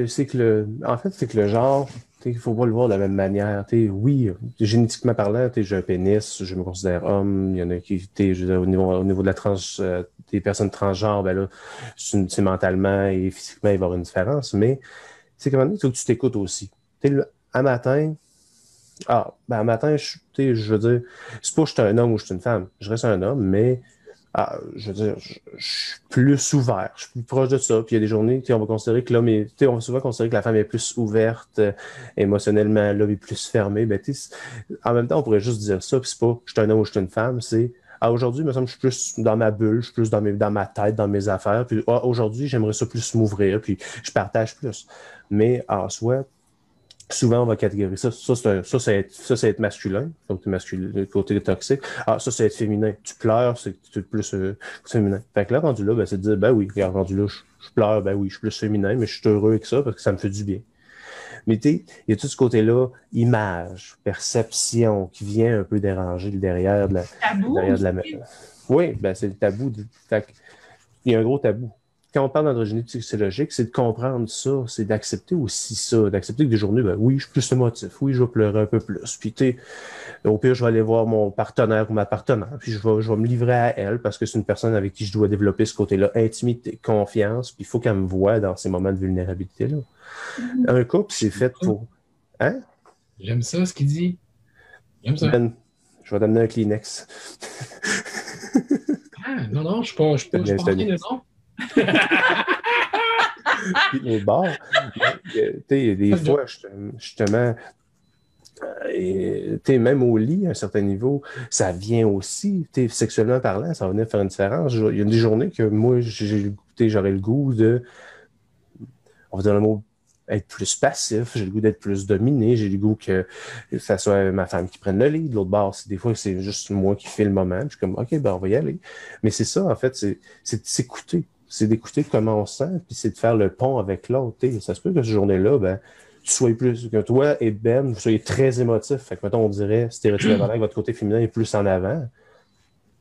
c'est que le genre, il ne faut pas le voir de la même manière. Oui, génétiquement parlant, j'ai un pénis, je me considère homme. Il y en a qui, au niveau de la des personnes transgenres, ben là, c'est mentalement et physiquement, il va y avoir une différence. Mais c'est comment il faut que tu t'écoutes aussi. Un matin, je veux dire, c'est pas que je suis un homme ou je suis une femme. Je reste un homme, mais je veux dire, je suis plus ouvert, je suis plus proche de ça. Puis il y a des journées, on va considérer que l'homme est, on va souvent considérer que la femme est plus ouverte émotionnellement, l'homme est plus fermé. Ben, en même temps, on pourrait juste dire ça, puis c'est pas je suis un homme ou je suis une femme, c'est aujourd'hui, il me semble que je suis plus dans ma bulle, je suis plus dans ma tête, dans mes affaires. Puis aujourd'hui, j'aimerais ça plus m'ouvrir, puis je partage plus. Mais en soi, souvent, on va catégoriser ça. Ça, c'est être masculin, donc masculin, le côté toxique. Ça, c'est être féminin. Tu pleures, c'est plus féminin. Fait que là, rendu là, ben, c'est de dire, ben oui, regarde, rendu là, je pleure, ben oui, je suis plus féminin, mais je suis heureux avec ça parce que ça me fait du bien. Mais il y a tout ce côté-là, image, perception, qui vient un peu déranger derrière de la... Tabou, Oui, ben c'est le tabou. Il y a un gros tabou. Quand on parle d'androgynie psychologique, c'est de comprendre ça, c'est d'accepter aussi ça, d'accepter que des journées, ben oui, je suis plus émotif, oui, je vais pleurer un peu plus. Puis au pire, je vais aller voir mon partenaire ou ma partenaire, puis je vais me livrer à elle parce que c'est une personne avec qui je dois développer ce côté-là, intimité, confiance, puis il faut qu'elle me voie dans ces moments de vulnérabilité-là. Un couple, c'est fait pour... Hein? J'aime ça, ce qu'il dit. J'aime ça. Ben, je vais t'amener un Kleenex. Non, je suis pas non. Puis au bord, des fois, justement, même au lit, à un certain niveau, ça vient aussi, sexuellement parlant, ça va venir faire une différence. Il y a des journées que moi, j'aurais le goût de, on va dire le mot, être plus passif, j'ai le goût d'être plus dominé, j'ai le goût que ça soit ma femme qui prenne le lead. De l'autre bord, des fois, c'est juste moi qui fais le moment. Je suis comme, OK, ben on va y aller. Mais c'est ça, en fait, c'est de s'écouter. C'est d'écouter comment on se sent, puis c'est de faire le pont avec l'autre. Ça se peut que cette journée-là, ben, tu sois plus, que toi et Ben, vous soyez très émotifs. Fait que, mettons, on dirait, stéréotypément, que votre côté féminin est plus en avant.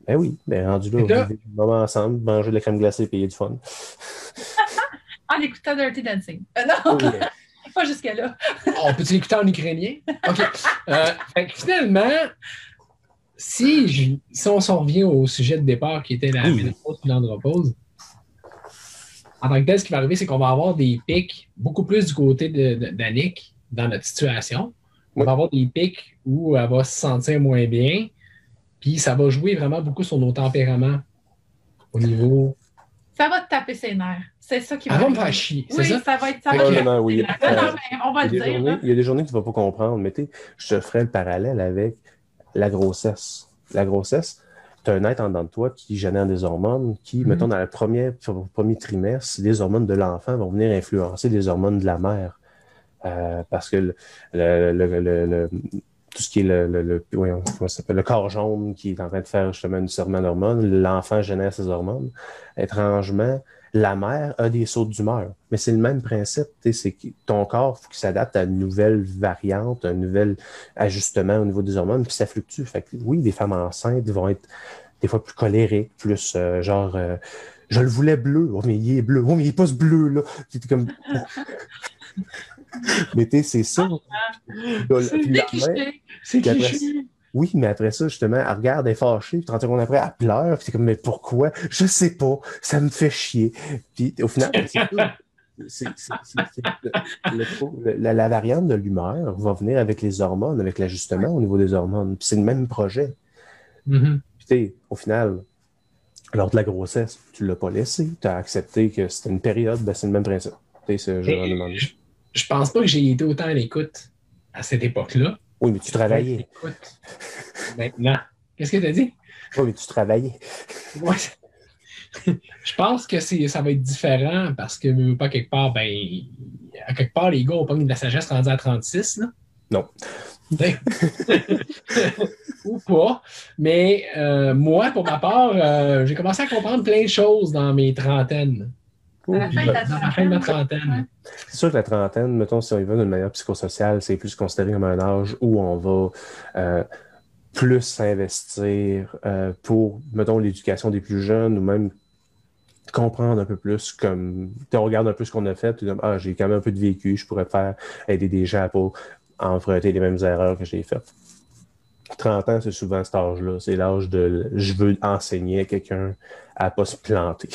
Ben oui, ben rendu là, vous vivez le moment ensemble, manger de la crème glacée et payer du fun. En écoutant Dirty Dancing. Non! Pas jusque-là. On peut-tu l'écouter en ukrainien? OK. Fait que finalement, si on s'en revient au sujet de départ qui était la ménopause et l'andropause, en tant que tel, ce qui va arriver, c'est qu'on va avoir des pics beaucoup plus du côté d'Annick dans notre situation. On va avoir des pics où elle va se sentir moins bien, puis ça va jouer vraiment beaucoup sur nos tempéraments au niveau... Ça va te taper ses nerfs. C'est ça qui va... Elle va me faire chier, c'est ça? Oui, ça va être... Ça va te taper ses nerfs. Non, mais on va le dire. Il y a des journées que tu ne vas pas comprendre, mais je te ferai le parallèle avec la grossesse. La grossesse, tu as un être en dedans de toi qui génère des hormones qui, mettons, dans le premier trimestre, les hormones de l'enfant vont venir influencer les hormones de la mère. Parce que tout ce qui est le corps jaune qui est en train de faire justement une serment d'hormones, l'enfant génère ses hormones. Étrangement, la mère a des sautes d'humeur. Mais c'est le même principe. C'est que ton corps, il faut qu'il s'adapte à une nouvelle variante, un nouvel ajustement au niveau des hormones, puis ça fluctue. Fait que, oui, des femmes enceintes vont être des fois plus colériques, plus je le voulais bleu. Oh, mais il est bleu. Oh, mais il n'est pas ce bleu-là. C'est comme... Mais c'est ça. C'est cliché. Oui, mais après ça, justement, elle regarde, elle est fâchée, puis 30 secondes après, elle pleure, puis c'est comme, mais pourquoi? Je sais pas, ça me fait chier. Puis au final, la variante de l'humeur va venir avec les hormones, avec l'ajustement au niveau des hormones. Puis c'est le même projet. Mm-hmm. Puis au final, lors de la grossesse, tu l'as pas laissé, tu as accepté que c'était une période, ben c'est le même principe. Je pense pas que j'ai été autant à l'écoute à cette époque-là. Oui, mais tu travaillais. Maintenant. Qu'est-ce que tu as dit? Oui, mais tu travaillais. Ouais. Je pense que ça va être différent parce que, pas quelque part, à quelque part, les gars ont pas mis de la sagesse rendue à 36, là. Non. Ou pas. Mais moi, pour ma part, j'ai commencé à comprendre plein de choses dans mes trentaines. À la fin de ma trentaine. C'est sûr que la trentaine, mettons, si on y va d'une manière psychosociale, c'est plus considéré comme un âge où on va plus s'investir pour, mettons, l'éducation des plus jeunes ou même comprendre un peu plus comme... On regarde un peu ce qu'on a fait, puis j'ai quand même un peu de vécu, je pourrais aider des gens à pas emprunter les mêmes erreurs que j'ai faites. 30 ans, c'est souvent cet âge-là. C'est l'âge de je veux enseigner à quelqu'un à pas se planter.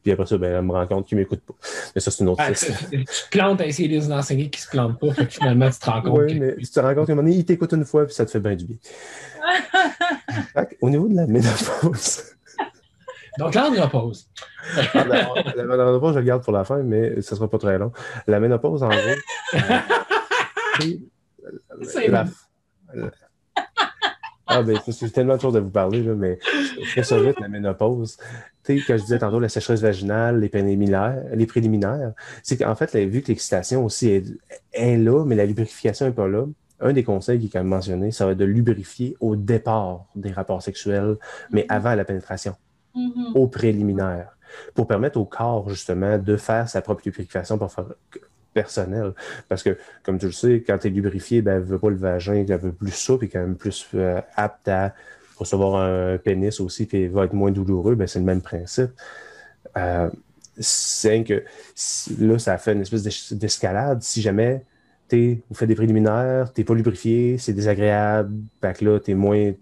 Puis après ça, elle me rend compte qu'il ne m'écoute pas. Mais ça, c'est une autre question. Tu te plantes à essayer de les enseigner qui ne se plantent pas. Fait que finalement, tu te rends compte. Oui, mais tu te rends compte qu'à un moment donné, il t'écoute une fois, puis ça te fait bien du bien. Au niveau de la ménopause. Donc, l'andropause. La ménopause, je le garde pour la fin, mais ça ne sera pas très long. La ménopause, en gros. C'est c'est tellement de choses à vous parler, là, mais je fais ça vite, la ménopause. Tu sais, quand je disais tantôt la sécheresse vaginale, les préliminaires, c'est qu'en fait, vu que l'excitation aussi est là, mais la lubrification n'est pas là, un des conseils qui est quand même mentionné, ça va être de lubrifier au départ des rapports sexuels, mais avant la pénétration, au préliminaire, pour permettre au corps, justement, de faire sa propre lubrification pour faire personnel. Parce que, comme tu le sais, quand tu es lubrifié, elle ne veut pas le vagin, il est un peu plus souple et quand même plus apte à recevoir un pénis aussi, puis il va être moins douloureux, c'est le même principe. C'est que là, ça fait une espèce d'escalade. Si jamais vous faites des préliminaires, tu n'es pas lubrifié, c'est désagréable, fait que là, t'es moins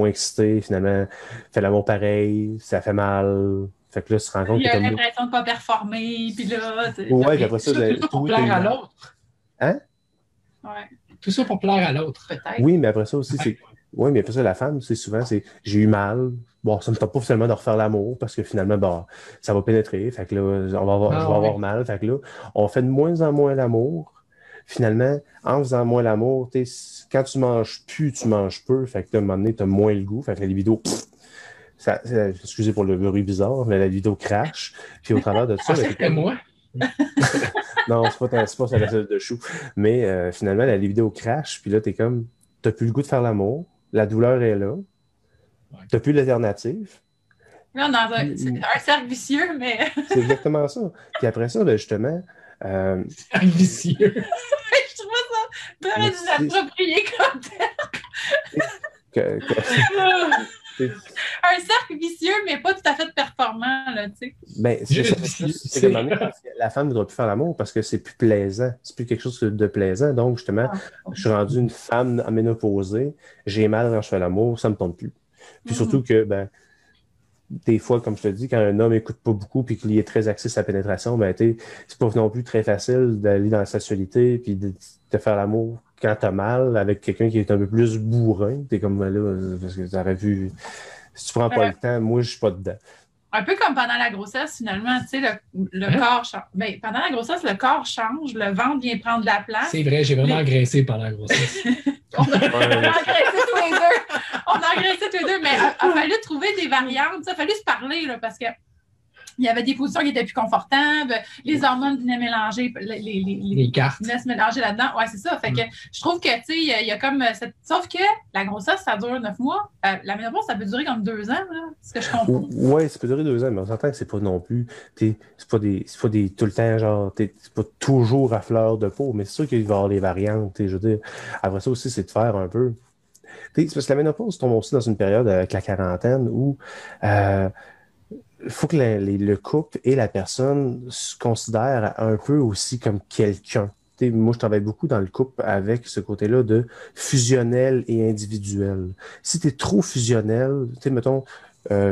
excité, finalement, fais l'amour pareil, ça fait mal. Fait que là, tu te rends compte il y a l'impression de ne pas performer, puis là... Ouais, puis après ça... Tout ça pour plaire à l'autre. Hein? Ouais. Tout ça pour plaire à l'autre. Peut-être. Oui, mais après ça aussi, c'est... Oui, mais après ça, la femme, c'est souvent, j'ai eu mal. Bon, ça me tente pas seulement de refaire l'amour, parce que finalement, ça va pénétrer. Fait que là, je vais avoir mal. Fait que là, on fait de moins en moins l'amour. Finalement, en faisant moins l'amour, quand tu manges plus, tu manges peu. Fait que là, à un moment donné, tu as moins le goût. Fait que la libido... excusez pour le bruit bizarre, mais la vidéo crash. Puis au travers de ça... c'était moi? Non, c'est pas ça la selle de chou. Mais finalement, la vidéo crash, puis là, t'as plus le goût de faire l'amour, la douleur est là, t'as plus l'alternative. Là, c'est un cercle vicieux, mais... C'est exactement ça. Puis après ça, justement... Cercle vicieux. Je trouve ça très inapproprié comme terme. Un cercle vicieux, mais pas tout à fait performant, là, tu sais. Ben, c'est que la femme ne voudra plus faire l'amour parce que c'est plus plaisant. C'est plus quelque chose de plaisant. Donc, justement, je suis rendu une femme ménopausée. J'ai mal quand je fais l'amour, ça me tombe plus. Puis surtout que, ben, des fois, comme je te dis, quand un homme écoute pas beaucoup puis qu'il est très axé sur la pénétration, ben, c'est pas non plus très facile d'aller dans la sexualité puis de faire l'amour quand t'as mal avec quelqu'un qui est un peu plus bourrin. T'es comme là, parce que t'aurais vu. Si tu prends pas le temps, moi, je suis pas dedans. Un peu comme pendant la grossesse, finalement, tu sais, le corps change. Ben, pendant la grossesse, le corps change, le ventre vient prendre de la place. C'est vrai, j'ai vraiment engraissé pendant la grossesse. On a engraissé tous les deux. On a engraissé tous les deux, mais il a fallu trouver des variantes. Il a fallu se parler, là, parce que il y avait des positions qui étaient plus confortables, les hormones venaient mélanger, les cartes venaient se mélanger là-dedans. Ouais, c'est ça. Fait que je trouve que, tu sais, il y a comme cette. Sauf que la grossesse, ça dure 9 mois. La ménopause, ça peut durer comme 2 ans, là. C'est ce que je comprends. Oui, ça peut durer 2 ans, mais on s'entend que c'est pas non plus. C'est pas des tout le temps, genre, c'est pas toujours à fleur de peau, mais c'est sûr qu'il va y avoir des variantes. Je veux dire, après ça aussi, c'est de faire un peu. C'est parce que la ménopause tombe aussi dans une période avec la quarantaine où il faut que le couple et la personne se considèrent un peu aussi comme quelqu'un. Moi, je travaille beaucoup dans le couple avec ce côté-là de fusionnel et individuel. Si tu es trop fusionnel, mettons,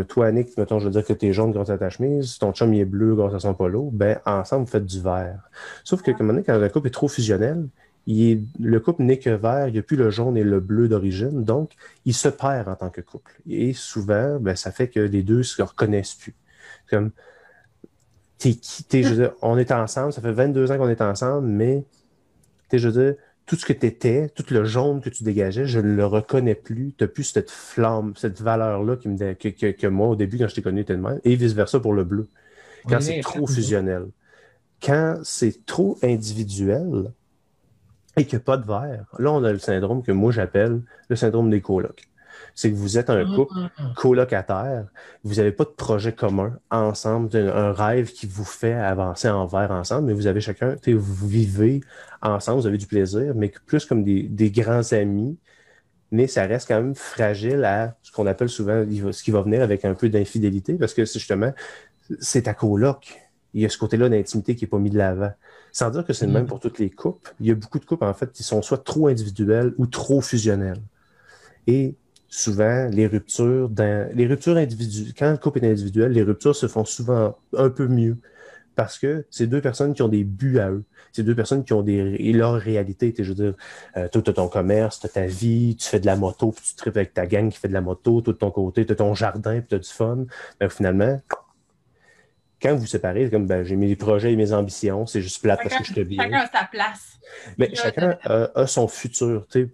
toi, Annick, mettons, je veux dire que tu es jaune grâce à ta chemise, ton chum il est bleu grâce à son polo, ben ensemble, vous faites du vert. Sauf que, comme on dit, quand un couple est trop fusionnel, le couple n'est que vert, il n'y a plus le jaune et le bleu d'origine, donc il se perd en tant que couple. Et souvent, ben, ça fait que les deux ne se reconnaissent plus. Comme, je veux dire, on est ensemble, ça fait 22 ans qu'on est ensemble, mais je veux dire, tout ce que tu étais, tout le jaune que tu dégageais, je ne le reconnais plus. Tu n'as plus cette flamme, cette valeur-là que moi, au début, quand je t'ai connu, était de même, et vice-versa pour le bleu. Quand c'est trop fusionnel. Quand c'est trop individuel, et qu'il n'y a pas de vert. Là, on a le syndrome que moi, j'appelle le syndrome des colocs. C'est que vous êtes un couple colocataire, vous n'avez pas de projet commun ensemble, un rêve qui vous fait avancer en vert ensemble, mais vous avez chacun, vous vivez ensemble, vous avez du plaisir, mais plus comme des grands amis, mais ça reste quand même fragile à ce qu'on appelle souvent, ce qui va venir avec un peu d'infidélité, parce que justement, c'est ta coloc. Il y a ce côté-là d'intimité qui n'est pas mis de l'avant. Sans dire que c'est le même pour toutes les couples. Il y a beaucoup de couples, en fait, qui sont soit trop individuels ou trop fusionnels. Et souvent, les ruptures individuelles, quand le couple est individuel, les ruptures se font souvent un peu mieux. Parce que c'est deux personnes qui ont des buts à eux. C'est deux personnes qui ont leur réalité. Je veux dire, toi, tu as ton commerce, tu as ta vie, tu fais de la moto, puis tu tripes avec ta gang qui fait de la moto, toi, de ton côté, tu as ton jardin, puis tu as du fun. Mais finalement, quand vous vous séparez, c'est comme j'ai mes projets et mes ambitions, c'est juste plate parce que je te bien. Chacun a sa place. Mais chacun a son futur. Je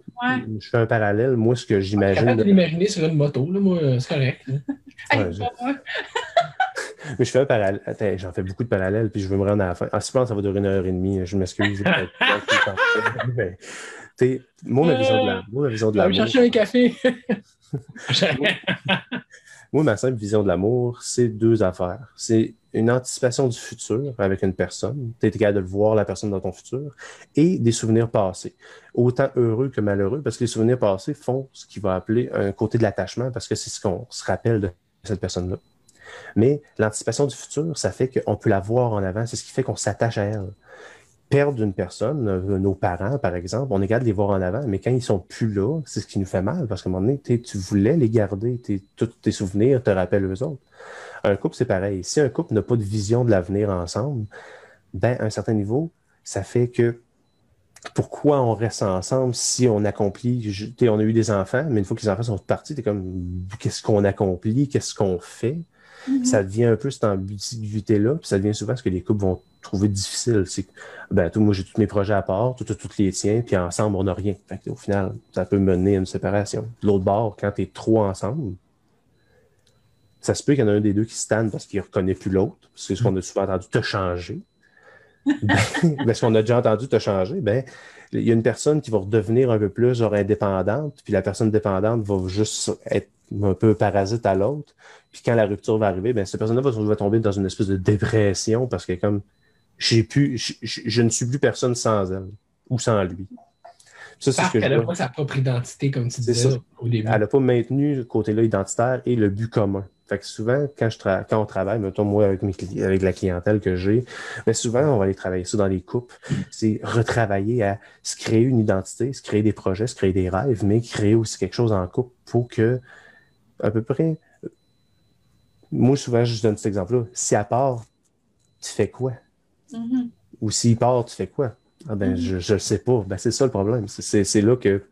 fais un parallèle. Moi, ce que j'imagine. Je suis capable de l'imaginer sur une moto, là, moi, c'est correct. Mais je fais un parallèle. Attends, j'en fais beaucoup de parallèles, puis je veux me rendre à la fin. Je pense que ça va durer 1h30. Je m'excuse. Moi, ma vision de l'amour. Chercher un café. Moi, ma simple vision de l'amour, c'est 2 affaires. C'est une anticipation du futur avec une personne. Tu es capable de le voir, la personne dans ton futur, et des souvenirs passés. Autant heureux que malheureux, parce que les souvenirs passés font ce qu'il va appeler un côté de l'attachement, parce que c'est ce qu'on se rappelle de cette personne-là. Mais l'anticipation du futur, ça fait qu'on peut la voir en avant. C'est ce qui fait qu'on s'attache à elle. Perdre une personne, nos parents, par exemple, on est capable de les voir en avant, mais quand ils sont plus là, c'est ce qui nous fait mal, parce qu'à un moment donné, tu voulais les garder, tous tes souvenirs te rappellent eux autres. Un couple, c'est pareil. Si un couple n'a pas de vision de l'avenir ensemble, ben, à un certain niveau, ça fait que pourquoi on reste ensemble si on accomplit, on a eu des enfants, mais une fois que les enfants sont partis, t'es comme, qu'est-ce qu'on accomplit, qu'est-ce qu'on fait? Mm-hmm. Ça devient un peu cette ambiguïté-là, puis ça devient souvent ce que les couples vont trouver difficile. C'est que, moi, j'ai tous mes projets à part, tous les tiens, puis ensemble, on n'a rien. Fait que, au final, ça peut mener à une séparation. De l'autre bord, quand tu es trop ensemble, ça se peut qu'il y en a un des deux qui se tanne parce qu'il ne reconnaît plus l'autre. C'est ce qu'on a souvent entendu, te changer. Parce qu'on a déjà entendu te changer, il y a une personne qui va redevenir un peu plus genre indépendante, puis la personne dépendante va juste être un peu parasite à l'autre. Puis quand la rupture va arriver, cette personne-là va tomber dans une espèce de dépression parce que comme je ne suis plus personne sans elle ou sans lui. Ça, c'est ce que qu'elle n'a pas sa propre identité, comme tu disais au début. Elle n'a pas maintenu le côté-là identitaire et le but commun. Fait que souvent, quand on travaille, mettons moi avec la clientèle que j'ai, mais souvent, on va aller travailler ça dans les couples. C'est retravailler à se créer une identité, se créer des projets, se créer des rêves, mais créer aussi quelque chose en couple pour que, à peu près, moi, souvent, je donne cet exemple-là. Si elle part, tu fais quoi? Mm-hmm. Ou s'il part, tu fais quoi? Ah ben, je le sais pas. Ben, c'est ça le problème. C'est là que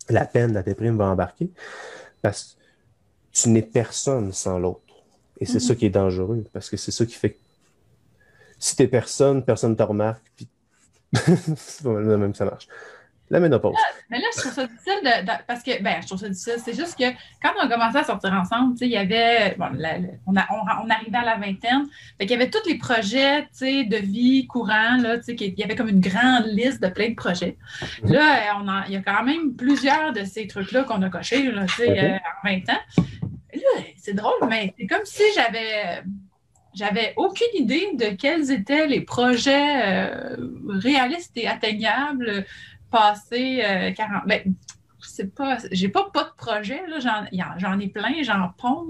la peine, la déprime va embarquer. Parce que tu n'es personne sans l'autre. Et c'est ça qui est dangereux. Parce que c'est ça qui fait que si t'es personne, personne ne te remarque. Puis c'est pas mal de même que ça marche. La ménopause. Mais là, je trouve ça difficile parce que, je trouve ça difficile. C'est juste que quand on a commencé à sortir ensemble, il y avait, on arrivait à la vingtaine, fait qu'il y avait tous les projets, de vie courant, là, il y avait comme une grande liste de plein de projets. Là, il y a quand même plusieurs de ces trucs-là qu'on a cochés, là, en 20 ans. Là, c'est drôle, mais c'est comme si j'avais aucune idée de quels étaient les projets réalistes et atteignables passé 40. C'est pas. J'ai pas de projet, là. J'en ai plein, j'en ponds.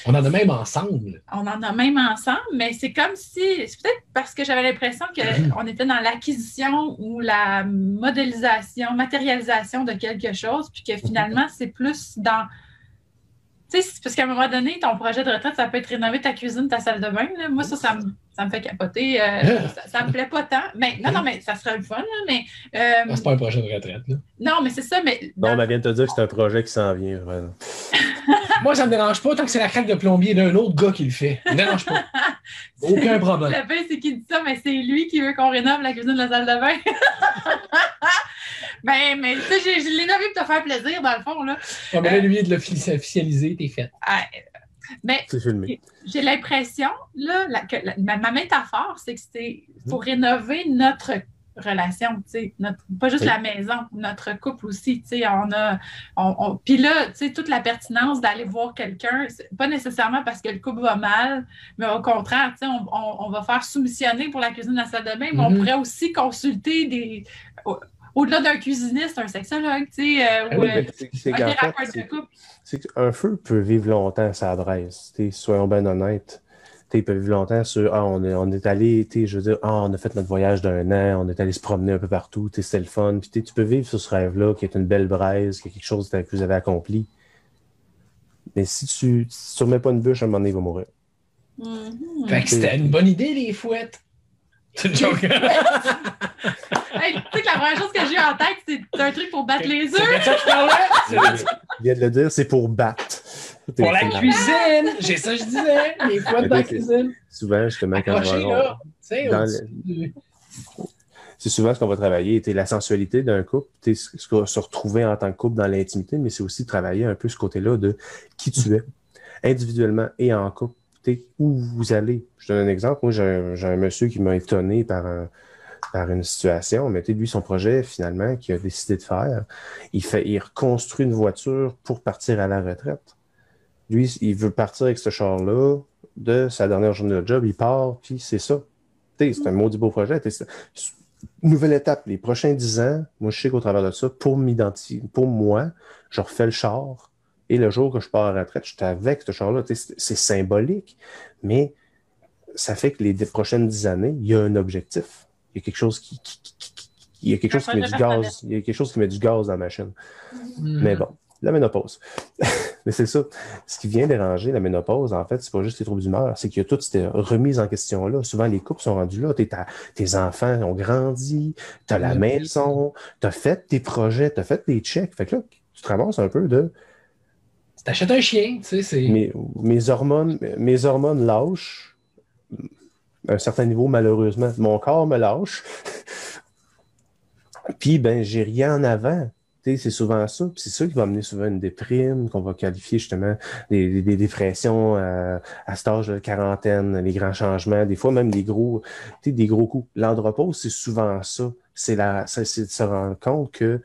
On en a même ensemble. On en a même ensemble, mais c'est comme si. C'est peut-être parce que j'avais l'impression qu'on était dans l'acquisition ou la modélisation, matérialisation de quelque chose, puis que finalement, c'est plus dans. Tu sais, parce qu'à un moment donné, ton projet de retraite, ça peut être rénover ta cuisine, ta salle de bain. Là. Moi, ça me fait capoter. Ça me plaît pas tant. Mais non, mais ça serait le fun. Là, mais, c'est pas un projet de retraite. Là. Non, mais c'est ça. Mais on vient de te dire que c'est un projet qui s'en vient. Vraiment. Moi, ça me dérange pas tant que c'est la craque de plombier d'un autre gars qui le fait. Ça me dérange pas. Aucun problème. Le pire, c'est qu'il dit ça, mais c'est lui qui veut qu'on rénove la cuisine de la salle de bain. Mais tu sais, je l'ai nommé pour te faire plaisir, dans le fond. Là. Mais là, lui, de l'officialiser, t'es fait. Mais j'ai l'impression, là, que ma métaphore, c'est que c'est pour rénover notre relation, tu sais, pas juste la maison, notre couple aussi, tu sais, puis là, tu sais, toute la pertinence d'aller voir quelqu'un, c'est pas nécessairement parce que le couple va mal, mais au contraire, tu sais, on va faire soumissionner pour la cuisine de la salle de bain, mais on pourrait aussi consulter au-delà d'un cuisiniste, un sexologue, tu sais, ou un thérapeute de couple. C'est qu'un feu peut vivre longtemps à sa braise, soyons bien honnêtes. Il peut vivre longtemps sur on est allé, je veux dire, on a fait notre voyage d'un an, on est allé se promener un peu partout, c'était le fun. Puis tu peux vivre sur ce rêve-là, qui est une belle braise, qui est quelque chose que vous avez accompli. Mais si tu ne remets pas une bûche, à un moment donné, il va mourir. Mm-hmm. Fait que c'était une bonne idée, les fouettes. C'est une joke. Hey, tu sais que la première chose que j'ai en tête, c'est un truc pour battre les œufs. C'est ça que je parlais. Je viens de le dire, c'est pour battre. Pour la cuisine! J'ai ça, je disais. Les fouettes dans la cuisine. Souvent, justement, quand c'est souvent ce qu'on va travailler. La sensualité d'un couple, se retrouver en tant que couple dans l'intimité, mais c'est aussi travailler un peu ce côté-là de qui tu es, individuellement et en couple. Où vous allez. Je donne un exemple. Moi, j'ai un monsieur qui m'a étonné par une situation, mais lui, son projet, finalement, qu'il a décidé de faire, il reconstruit une voiture pour partir à la retraite. Lui, il veut partir avec ce char-là de sa dernière journée de job, il part, puis c'est ça. C'est un maudit beau projet. Nouvelle étape, les prochains 10 ans, moi, je sais qu'au travers de ça, pour m'identifier, pour moi, je refais le char, et le jour que je pars à la retraite, je suis avec ce char-là. C'est symbolique, mais ça fait que les prochaines 10 années, il y a un objectif. Il y a quelque chose il y a quelque chose qui met du gaz. Il y a quelque chose qui met du gaz dans la machine. Mais bon, la ménopause. Mais c'est ça. Ce qui vient déranger la ménopause, en fait, c'est pas juste les troubles d'humeur, c'est qu'il y a toute cette remise en question-là. Souvent, les couples sont rendus là. Tes enfants ont grandi, t'as la maison, t'as fait tes projets, t'as fait tes checks. Fait que là, tu te ramasses un peu de... T'achètes un chien, tu sais, c'est... Mes hormones lâchent à un certain niveau, malheureusement. Mon corps me lâche. Puis, j'ai rien en avant. C'est souvent ça. Puis c'est ça qui va amener souvent une déprime, qu'on va qualifier justement des dépressions à cet âge de quarantaine, les grands changements, des fois même des gros coups. L'andropause, c'est souvent ça. C'est de se rendre compte que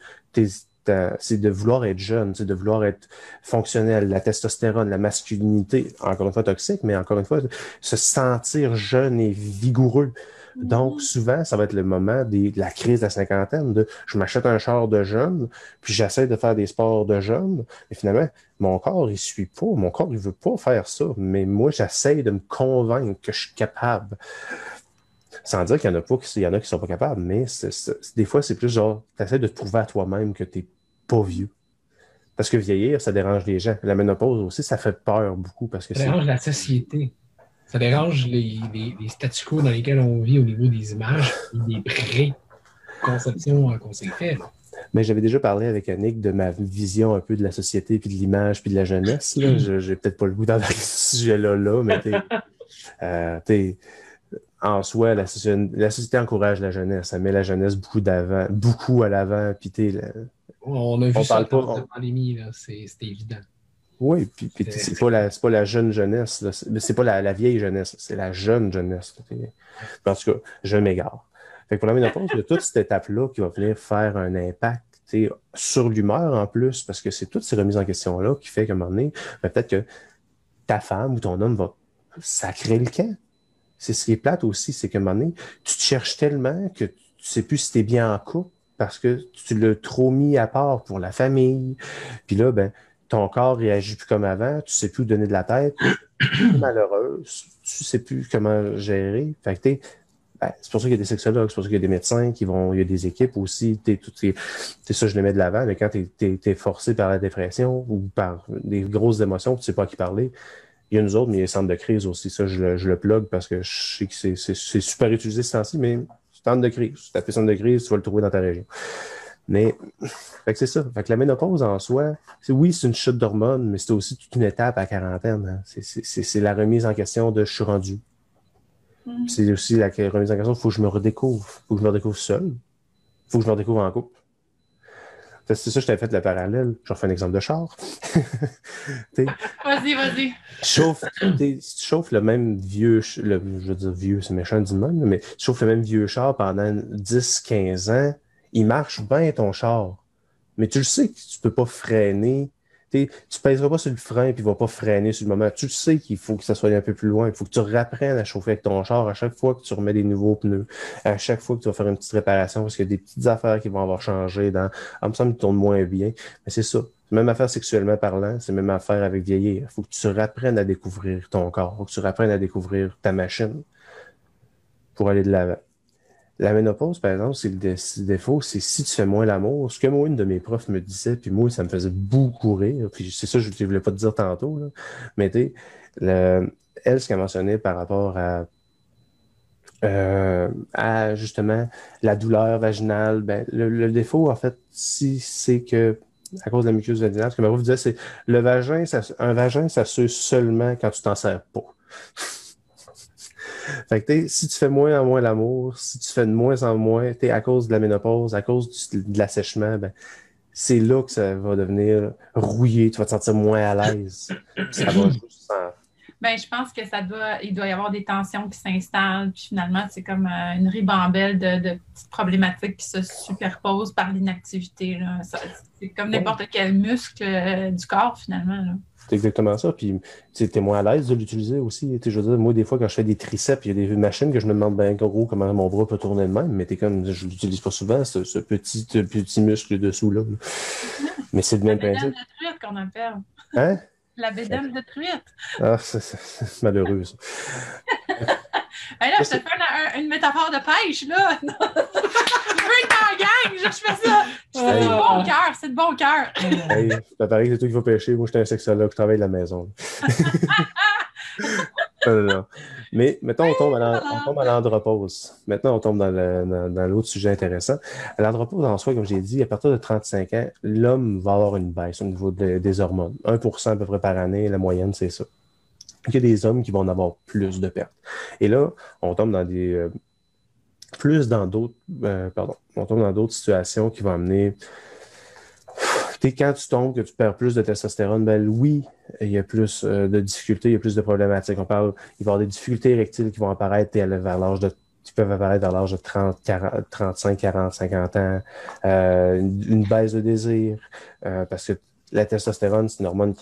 c'est de vouloir être jeune, c'est de vouloir être fonctionnel, la testostérone, la masculinité, encore une fois toxique, mais encore une fois, se sentir jeune et vigoureux. Donc, souvent, ça va être le moment de la crise de la cinquantaine, de je m'achète un char de jeune, puis j'essaie de faire des sports de jeune, et finalement, mon corps, il suit pas, mon corps, il veut pas faire ça, mais moi, j'essaie de me convaincre que je suis capable. Sans dire qu'il y en a pas, qu'il y en a qui sont pas capables, mais des fois, c'est plus genre, tu essaies de te prouver à toi-même que t'es pas vieux. Parce que vieillir, ça dérange les gens. La ménopause aussi, ça fait peur beaucoup parce que Ça dérange la société. Ça dérange les statu quo dans lesquels on vit au niveau des images et des préconceptions qu'on s'est fait. Mais j'avais déjà parlé avec Annick de ma vision un peu de la société, puis de l'image, puis de la jeunesse. Là. J'ai peut-être pas le goût d'avoir ce sujet-là, mais en soi, la société encourage la jeunesse. Elle met la jeunesse beaucoup à l'avant. Puis on a vu ça dans cette pandémie, là. C'était évident. Oui, puis c'est pas la jeune jeunesse, là. C'est pas la vieille jeunesse, c'est la jeune jeunesse. En tout cas, je m'égare. Fait que pour la ménopause, il y a toute cette étape-là qui va venir faire un impact sur l'humeur en plus, parce que c'est toutes ces remises en question-là qui fait qu'à un moment donné, peut-être que ta femme ou ton homme va sacrer le camp. C'est ce qui est plate aussi, c'est qu'à un moment donné, tu te cherches tellement que tu sais plus si t'es bien en couple parce que tu l'as trop mis à part pour la famille. Puis là, ton corps réagit plus comme avant, tu sais plus où donner de la tête, tu es malheureuse, tu sais plus comment gérer. Fait que c'est pour ça qu'il y a des sexologues, c'est pour ça qu'il y a des médecins il y a des équipes aussi, ça je les mets de l'avant, mais quand t'es forcé par la dépression ou par des grosses émotions, tu sais pas à qui parler, il y a nous autres, mais il y a les centres de crise aussi, ça je le plug parce que je sais que c'est super utilisé ce temps-ci, mais centre de crise, si tu tapes centre de crise, tu vas le trouver dans ta région. Mais, fait que c'est ça. Fait que la ménopause en soi, c'est une chute d'hormones, mais c'est aussi toute une étape à quarantaine. Hein. C'est la remise en question de je suis rendu. C'est aussi la remise en question, il faut que je me redécouvre. Il faut que je me redécouvre seul. Il faut que je me redécouvre en couple. C'est ça, je t'avais fait le parallèle. Je refais un exemple de char. Vas-y. Si tu chauffes le même vieux, je veux dire vieux, c'est méchant du même, mais tu chauffes le même vieux char pendant 10-15 ans, il marche bien ton char. Mais tu le sais que tu peux pas freiner. Tu pèseras pas sur le frein et il va pas freiner sur le moment. Tu le sais qu'il faut que ça soit un peu plus loin. Il faut que tu réapprennes à chauffer avec ton char à chaque fois que tu remets des nouveaux pneus, à chaque fois que tu vas faire une petite réparation, parce qu'il y a des petites affaires qui vont avoir changé il me semble qu'il tourne moins bien. Mais c'est ça. C'est même affaire sexuellement parlant, c'est même affaire avec vieillir. Il faut que tu réapprennes à découvrir ton corps. Il faut que tu réapprennes à découvrir ta machine pour aller de l'avant. La ménopause, par exemple, c'est le défaut, c'est si tu fais moins l'amour. Ce que moi, une de mes profs me disait, puis moi, ça me faisait beaucoup rire, puis c'est ça, je ne voulais pas te dire tantôt, là. Mais elle, ce qu'elle mentionnait par rapport à justement la douleur vaginale, le défaut, en fait, si c'est que à cause de la muqueuse vaginale, ce que ma prof disait, c'est un vagin, ça suce seulement quand tu t'en sers pas. Fait que si tu fais moins en moins l'amour, si tu fais de moins en moins, à cause de la ménopause, à cause de l'assèchement, c'est là que ça va devenir rouillé, tu vas te sentir moins à l'aise. Ça va juste je pense que il doit y avoir des tensions qui s'installent, puis finalement, c'est comme une ribambelle de petites problématiques qui se superposent par l'inactivité, là. C'est comme n'importe quel muscle du corps, finalement, là. C'est exactement ça. Puis, tu es moins à l'aise de l'utiliser aussi. Je veux dire, moi, des fois, quand je fais des triceps, il y a des machines que je me demande bien gros comment mon bras peut tourner de même, mais je l'utilise pas souvent, ce petit muscle dessous-là. Mais c'est le même principe. La bédaine de truite qu'on appelle. Hein? La bédaine de truite. Ah, c'est malheureux, ça. Là, je te fais une métaphore de pêche, là. Je veux être dans la gang, je fais ça. C'est de bon cœur. Hey, pareil, c'est toi qui vas pêcher. Moi, je suis un sexologue, je travaille à la maison. Non. Mais mettons, on tombe à l'andropause. Maintenant, on tombe dans l'autre sujet intéressant. À l'andropause, en soi, comme j'ai dit, à partir de 35 ans, l'homme va avoir une baisse au niveau des hormones. 1% à peu près par année, la moyenne, c'est ça. Il y a des hommes qui vont en avoir plus de pertes. Et là, on tombe dans d'autres situations qui vont amener. Quand tu tombes, que tu perds plus de testostérone, oui, il y a plus de difficultés, il y a plus de problématiques. Il va y avoir des difficultés érectiles qui vont apparaître qui peuvent apparaître à l'âge de 30, 40, 35, 40, 50 ans, une baisse de désir, parce que la testostérone, c'est une hormone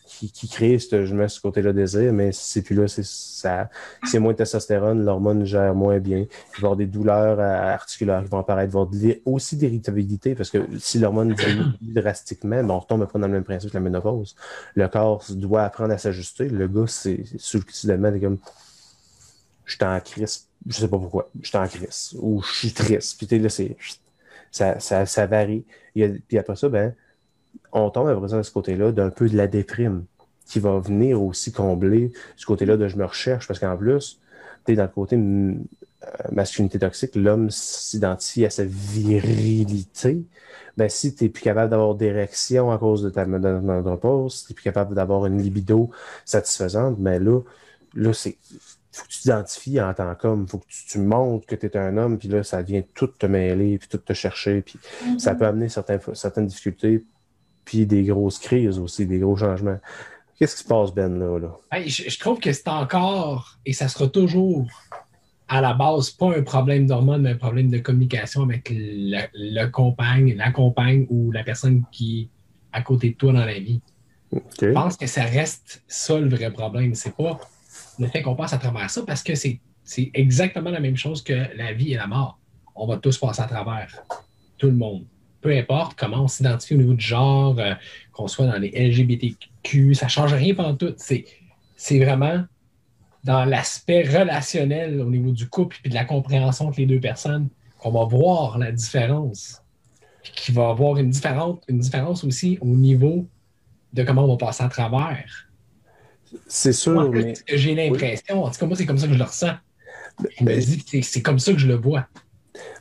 qui crée ce côté-là désir, mais si c'est plus là, c'est moins de testostérone, l'hormone gère moins bien. Il va y avoir des douleurs articulaires qui vont apparaître, il va y avoir aussi d'irritabilité, parce que si l'hormone diminue drastiquement, ben on retombe pas dans le même principe que la ménopause. Le corps doit apprendre à s'ajuster. Le gars, c'est soudainement, il est comme je suis en crise, je sais pas pourquoi, je suis en crise, ou je suis triste. Puis là, ça varie. Puis après ça, ben, on tombe après ça de ce côté-là d'un peu de la déprime qui va venir aussi combler ce côté-là de je me recherche, parce qu'en plus, tu es dans le côté masculinité toxique, l'homme s'identifie à sa virilité. Ben, si tu n'es plus capable d'avoir d'érection à cause de ta ménopause, si tu n'es plus capable d'avoir une libido satisfaisante, ben là c'est faut que tu t'identifies en tant qu'homme, faut que tu montres que tu es un homme, puis là, ça vient tout te mêler, puis tout te chercher, puis ça peut amener certaines difficultés, puis des grosses crises aussi, des gros changements. Qu'est-ce qui se passe, Ben, là? Hey, je trouve que c'est encore, et ça sera toujours, à la base, pas un problème d'hormones, mais un problème de communication avec la compagne ou la personne qui est à côté de toi dans la vie. Okay. Je pense que ça reste ça le vrai problème. C'est pas le fait qu'on passe à travers ça, parce que c'est exactement la même chose que la vie et la mort. On va tous passer à travers. Tout le monde. Peu importe comment on s'identifie au niveau du genre, qu'on soit dans les LGBTQ, ça ne change rien pantoute. C'est vraiment dans l'aspect relationnel au niveau du couple et de la compréhension entre les deux personnes qu'on va voir la différence. Puis qu'il va y avoir une différence aussi au niveau de comment on va passer à travers. C'est sûr, moi, mais... J'ai l'impression, en tout cas, moi, c'est comme ça que je le ressens. Je me dis que c'est comme ça que je le vois.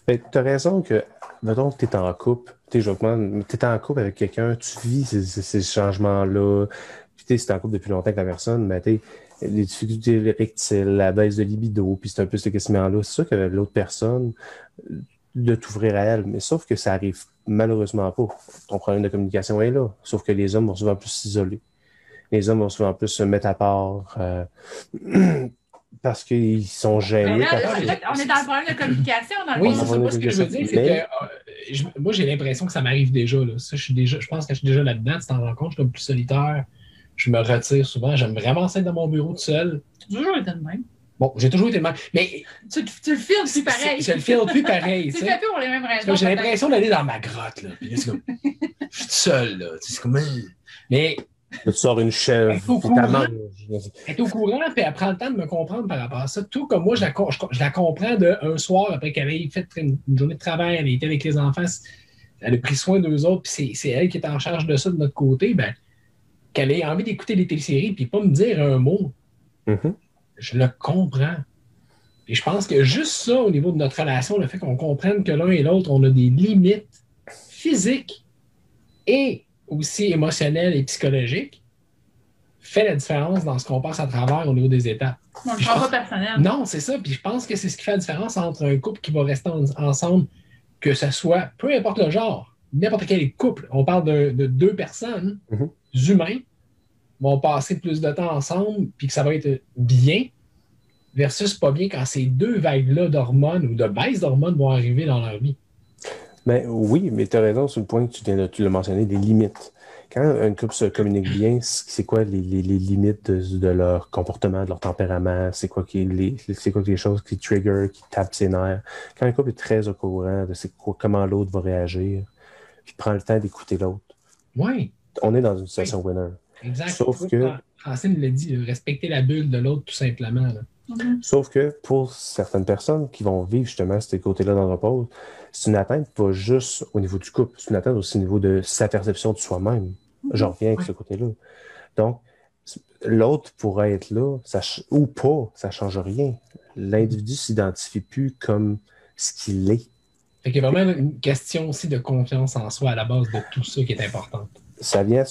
Tu as raison que, mettons que tu es en couple, tu es en couple avec quelqu'un, tu vis ces changements-là, puis si tu es en couple depuis longtemps avec la personne, mais les difficultés érectiles, la baisse de libido, puis c'est un peu ce questionnement-là. C'est sûr que l'autre personne, de t'ouvrir à elle, mais sauf que ça arrive malheureusement pas. Ton problème de communication est là, sauf que les hommes vont souvent plus s'isoler. Les hommes vont souvent plus se mettre à part parce qu'ils sont gênés. Là, on est dans le problème de communication. Oui, c'est pas ce que je veux dire, c'est que moi, j'ai l'impression que ça m'arrive déjà. Là. Ça, je pense que je suis déjà là-dedans. Tu t'en rends compte, je suis un peu plus solitaire. Je me retire souvent. J'aime vraiment être dans mon bureau tout seul. Tu as toujours été de même. Bon, j'ai toujours été de même. Mais tu le files plus pareil. Je le file plus pareil. Tu le fais plus pour les mêmes raisons. J'ai l'impression d'aller dans ma grotte. Là. Puis là, c'est comme, je suis tout seul. Là. C'est comme... Mais... Tu sors une chèvre. Elle est au courant, puis elle prend le temps de me comprendre par rapport à ça. Tout comme moi, je la comprends d'un soir après qu'elle ait fait une journée de travail, elle était avec les enfants, elle a pris soin d'eux autres, puis c'est elle qui est en charge de ça de notre côté, ben, qu'elle ait envie d'écouter les téléséries, puis pas me dire un mot. Mm-hmm. Je le comprends. Et je pense que juste ça, au niveau de notre relation, le fait qu'on comprenne que l'un et l'autre, on a des limites physiques et aussi émotionnel et psychologique, fait la différence dans ce qu'on passe à travers au niveau des étapes. On ne le prend pas personnel. Non, c'est ça. Puis je pense que c'est ce qui fait la différence entre un couple qui va rester ensemble, que ce soit, peu importe le genre, n'importe quel couple. On parle de deux personnes, humains, vont passer plus de temps ensemble, puis que ça va être bien, versus pas bien quand ces deux vagues-là d'hormones ou de baisse d'hormones vont arriver dans leur vie. Ben, oui, mais tu as raison sur le point que tu l'as mentionné, des limites. Quand un couple se communique bien, c'est quoi les limites de leur comportement, de leur tempérament? C'est quoi les choses qui trigger, qui tapent ses nerfs? Quand un couple est très au courant de comment l'autre va réagir, puis prend le temps d'écouter l'autre. Oui. On est dans une situation winner. Exact. Sauf que... Francine l'a dit, respecter la bulle de l'autre, tout simplement. Là. Mm-hmm. Sauf que pour certaines personnes qui vont vivre justement ces côtés-là dans le repos, c'est une atteinte pas juste au niveau du couple, c'est une atteinte aussi au niveau de sa perception de soi-même. J'en reviens avec ce côté-là. Donc, l'autre pourrait être là, ou pas, ça ne change rien. L'individu ne s'identifie plus comme ce qu'il est. Fait qu'il y a vraiment une question aussi de confiance en soi à la base de tout ça qui est important. Ça vient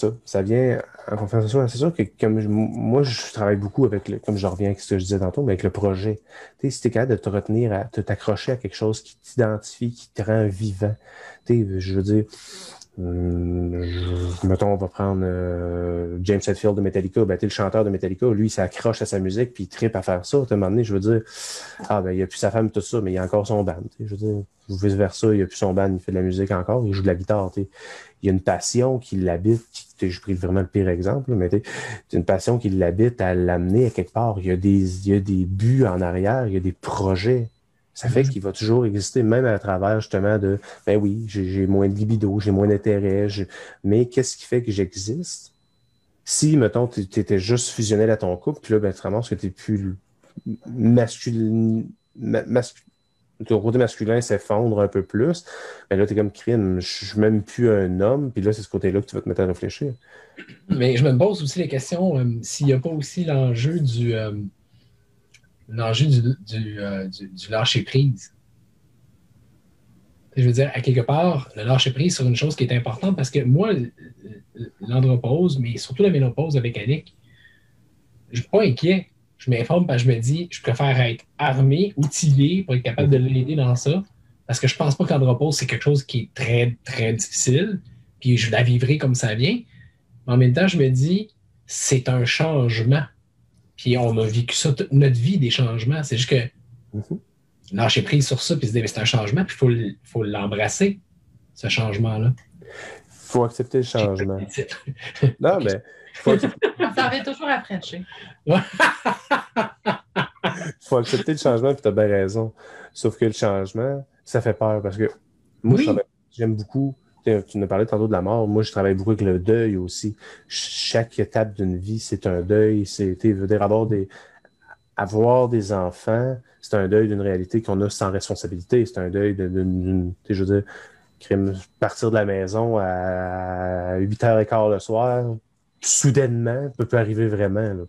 en confiance en soi. C'est sûr que moi, je travaille beaucoup avec, comme je reviens avec ce que je disais tantôt, mais avec le projet. Tu sais, si tu es capable de te retenir, de t'accrocher à quelque chose qui t'identifie, qui te rend vivant, Je veux dire, mettons, on va prendre James Hetfield de Metallica. Ben, le chanteur de Metallica, lui, il s'accroche à sa musique puis il trippe à faire ça. À un moment donné, je veux dire, il a plus sa femme, tout ça, mais il a encore son band. Je veux dire, vice-versa, il a plus son band, il fait de la musique encore, il joue de la guitare. Il y a une passion qui l'habite. J'ai pris vraiment le pire exemple, mais c'est une passion qui l'habite à l'amener à quelque part. Il y a des buts en arrière, il y a des projets. Ça fait qu'il va toujours exister, même à travers justement de ben oui, j'ai moins de libido, j'ai moins d'intérêt, mais qu'est-ce qui fait que j'existe? Si, mettons, tu étais juste fusionnel à ton couple, puis là, ben, tu te ramasses que tu n'es plus masculin, ton côté masculin s'effondre un peu plus, ben là, tu es comme crime, je suis même plus un homme, puis là, c'est ce côté-là que tu vas te mettre à réfléchir. Mais je me pose aussi la question s'il n'y a pas aussi l'enjeu du lâcher-prise. Je veux dire, à quelque part, le lâcher-prise sur une chose qui est importante, parce que moi, l'andropause, mais surtout la ménopause avec Annick, je ne suis pas inquiet. Je m'informe parce que je me dis, je préfère être armé, outillé pour être capable de l'aider dans ça, parce que je pense pas que l'andropause, c'est quelque chose qui est très, très difficile, puis je la vivrai comme ça vient. Mais en même temps, je me dis, c'est un changement. Puis on a vécu ça toute notre vie, des changements. C'est juste que lâcher prise sur ça, puis se dire, c'est un changement, puis il faut l'embrasser, ce changement-là. Il faut accepter le changement. Non, mais il faut accepter. Ça revient toujours à Frencher. Il faut accepter le changement, puis tu as bien raison. Sauf que le changement, ça fait peur, parce que moi, j'aime beaucoup. Tu nous as parlé tantôt de la mort. Moi, je travaille beaucoup avec le deuil aussi. Chaque étape d'une vie, c'est un deuil. Veut dire avoir des enfants, c'est un deuil d'une réalité qu'on a sans responsabilité. C'est un deuil d'une je veux dire, partir de la maison à 8h15 le soir, soudainement, peut arriver vraiment. Là.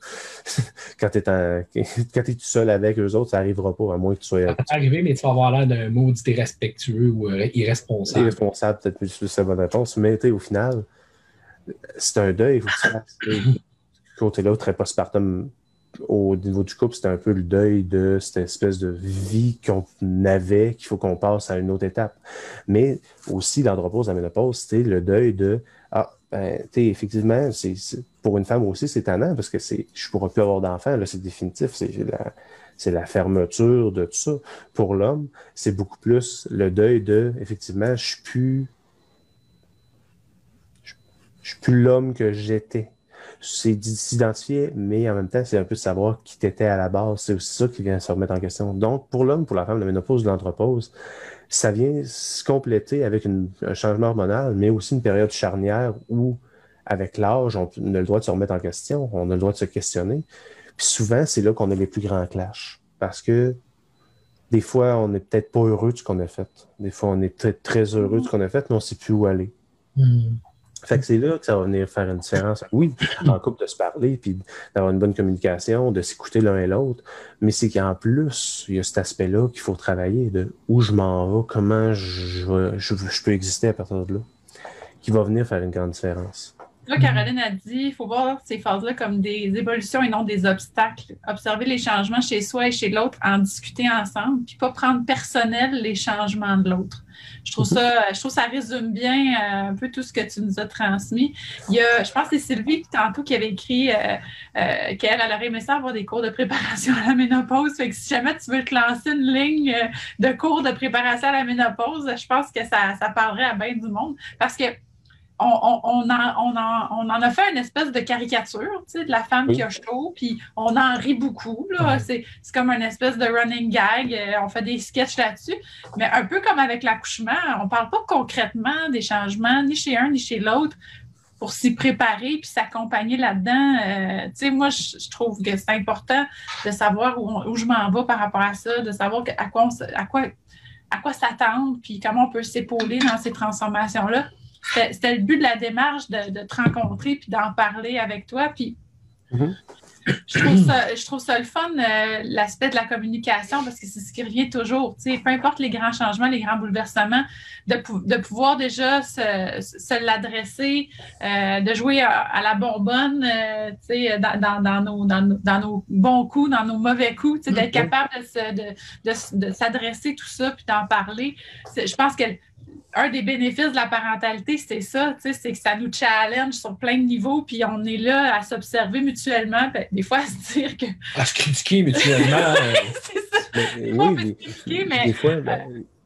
Quand tu es tout seul avec eux autres, ça n'arrivera pas, à moins que tu sois... Ça peut arriver, mais tu vas avoir l'air d'un maudit irrespectueux ou irresponsable. Irresponsable, peut-être plus la bonne réponse, mais au final, c'est un deuil, il faut que tu fasses. Côté-là, très postpartum, au niveau du couple, c'était un peu le deuil de cette espèce de vie qu'on avait, qu'il faut qu'on passe à une autre étape. Mais aussi, l'andropause, la ménopause, c'était le deuil de effectivement, pour une femme aussi, c'est tannant parce que je ne pourrai plus avoir d'enfants, là, c'est définitif, c'est la fermeture de tout ça. Pour l'homme, c'est beaucoup plus le deuil de, effectivement, je suis plus l'homme que j'étais. C'est s'identifier, mais en même temps, c'est un peu de savoir qui t'étais à la base. C'est aussi ça qui vient se remettre en question. Donc, pour l'homme, pour la femme, la ménopause, l'andropause, ça vient se compléter avec un changement hormonal, mais aussi une période charnière où, avec l'âge, on a le droit de se remettre en question, on a le droit de se questionner. Puis souvent, c'est là qu'on a les plus grands clashs. Parce que des fois, on n'est peut-être pas heureux de ce qu'on a fait. Des fois, on est peut-être très heureux de ce qu'on a fait, mais on ne sait plus où aller. Fait que c'est là que ça va venir faire une différence. Oui, en couple, de se parler, puis d'avoir une bonne communication, de s'écouter l'un et l'autre, mais c'est qu'en plus, il y a cet aspect-là qu'il faut travailler, de où je m'en vais, comment je peux exister à partir de là, qui va venir faire une grande différence. Là, Caroline a dit, il faut voir ces phases-là comme des évolutions et non des obstacles. Observer les changements chez soi et chez l'autre, en discuter ensemble, puis pas prendre personnel les changements de l'autre. Je trouve ça résume bien un peu tout ce que tu nous as transmis. Je pense que c'est Sylvie tantôt qui avait écrit qu'elle aurait aimé ça avoir des cours de préparation à la ménopause. Fait que si jamais tu veux te lancer une ligne de cours de préparation à la ménopause, je pense que ça parlerait à bien du monde. Parce que on en a fait une espèce de caricature, tu sais, de la femme qui a chaud, puis on en rit beaucoup, là. C'est comme une espèce de running gag. On fait des sketchs là-dessus. Mais un peu comme avec l'accouchement, on parle pas concrètement des changements, ni chez un, ni chez l'autre, pour s'y préparer puis s'accompagner là-dedans. Tu sais, moi, je trouve que c'est important de savoir où je m'en vais par rapport à ça, de savoir à quoi s'attendre, puis comment on peut s'épauler dans ces transformations-là. C'était le but de la démarche de te rencontrer puis d'en parler avec toi. Puis je trouve ça le fun, l'aspect de la communication, parce que c'est ce qui revient toujours. Tu sais, peu importe les grands changements, les grands bouleversements, de pouvoir déjà se l'adresser, de jouer à la bonbonne, tu sais, dans nos bons coups, dans nos mauvais coups, tu sais, d'être capable de s'adresser tout ça puis d'en parler. Je pense que un des bénéfices de la parentalité, c'est ça, tu sais, c'est que ça nous challenge sur plein de niveaux, puis on est là à s'observer mutuellement, puis des fois à se dire que... À se critiquer mutuellement. c'est ça. Mais, On peut oui, se critiquer, mais... des fois,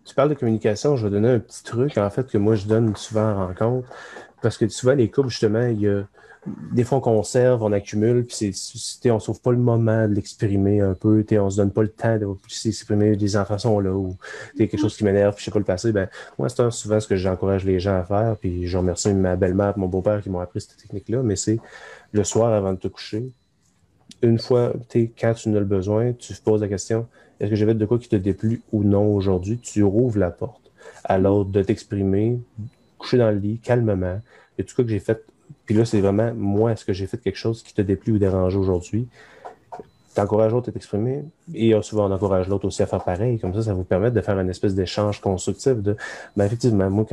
tu parles de communication, je vais donner un petit truc, en fait, que moi, je donne souvent en rencontre, parce que souvent, les couples, justement, il y a des fois, on conserve, on accumule, puis on ne sauve pas le moment de l'exprimer un peu, on ne se donne pas le temps de s'exprimer, les enfants sont là, ou quelque chose qui m'énerve, puis je ne sais pas le passer. Ben, moi, c'est souvent ce que j'encourage les gens à faire, puis je remercie ma belle-mère et mon beau-père qui m'ont appris cette technique-là, mais c'est le soir avant de te coucher, une fois, quand tu en as le besoin, tu te poses la question, est-ce que j'ai fait de quoi qui te déplut ou non aujourd'hui? Tu rouvres la porte à l'autre de t'exprimer, coucher dans le lit, calmement, et tout cas que j'ai fait. Puis là, c'est vraiment, moi, est-ce que j'ai fait quelque chose qui te déplu ou dérange aujourd'hui? T'encourages l'autre à t'exprimer et souvent, on encourage l'autre aussi à faire pareil. Comme ça vous permet de faire une espèce d'échange constructif. Effectivement, moi,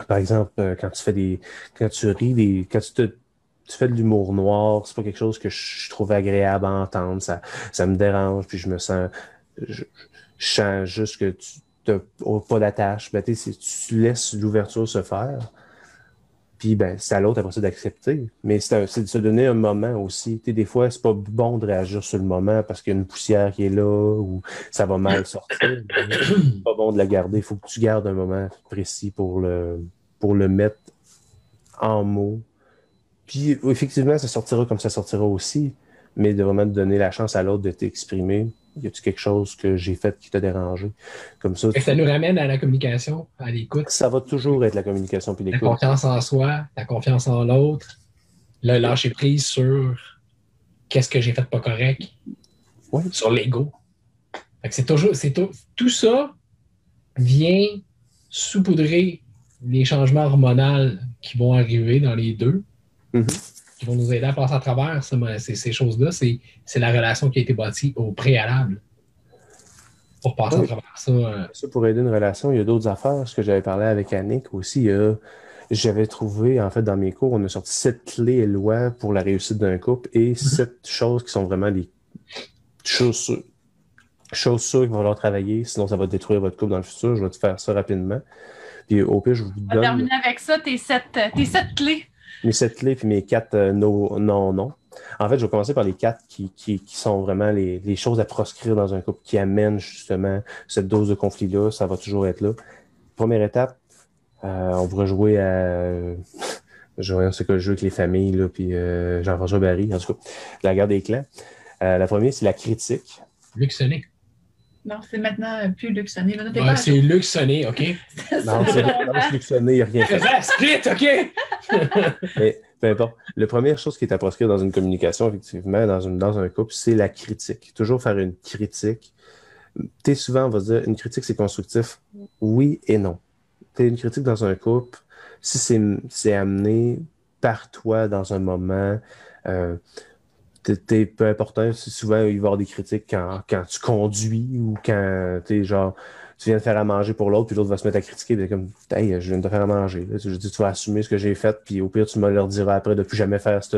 par exemple, quand tu fais quand tu ris, quand tu fais de l'humour noir, c'est pas quelque chose que je trouve agréable à entendre. Ça me dérange, puis je sens juste que tu n'as pas d'attache. Tu laisses l'ouverture se faire. Puis, c'est à l'autre après ça d'accepter. Mais c'est de se donner un moment aussi. Des fois, c'est pas bon de réagir sur le moment parce qu'il y a une poussière qui est là ou ça va mal sortir. C'est pas bon de la garder. Il faut que tu gardes un moment précis pour le mettre en mots. Puis, effectivement, ça sortira comme ça sortira aussi. Mais de vraiment te donner la chance à l'autre de t'exprimer. Y a-t-il quelque chose que j'ai fait qui t'a dérangé? Comme ça, ça nous ramène à la communication, à l'écoute. Ça va toujours être la communication puis l'écoute. La confiance en soi, la confiance en l'autre, le lâcher prise sur qu'est-ce que j'ai fait de pas correct, sur l'ego. Tout ça vient saupoudrer les changements hormonaux qui vont arriver dans les deux, qui vont nous aider à passer à travers ces choses-là. C'est la relation qui a été bâtie au préalable pour passer à travers ça. Ça, pour aider une relation, il y a d'autres affaires. Ce que j'avais parlé avec Annick aussi, j'avais trouvé, en fait, dans mes cours, on a sorti 7 clés et lois pour la réussite d'un couple et 7 choses qui sont vraiment les choses sûres qu'il va falloir travailler, sinon ça va détruire votre couple dans le futur. Je vais te faire ça rapidement. Puis au pire, je vous donne... On va terminer avec ça, tes 7 clés. Mes 7 clés puis mes 4 non. En fait, je vais commencer par les 4 qui sont vraiment les choses à proscrire dans un couple qui amènent justement cette dose de conflit-là. Ça va toujours être là. Première étape, on pourrait jouer à... c'est quoi le jeu avec les familles, là, puis Jean-François Barry, en tout cas, la guerre des clans. La première, c'est la critique. Luc Sonné. Non, c'est maintenant plus Luc Sonné. C'est Luc Sonné, OK? Non, c'est Luc Sonné, il n'y a rien fait. Split, OK? Mais peu importe. La première chose qui est à proscrire dans une communication, effectivement, dans un couple, c'est la critique. Toujours faire une critique. Souvent, on va dire, une critique, c'est constructif. Oui et non. Une critique dans un couple, si c'est amené par toi dans un moment... peu importe, souvent il va y avoir des critiques quand tu conduis ou quand tu viens de faire à manger pour l'autre, puis l'autre va se mettre à critiquer, puis comme hey, je viens de te faire à manger. Là. Je dis, tu vas assumer ce que j'ai fait, puis au pire, tu me leur diras après de plus jamais faire ce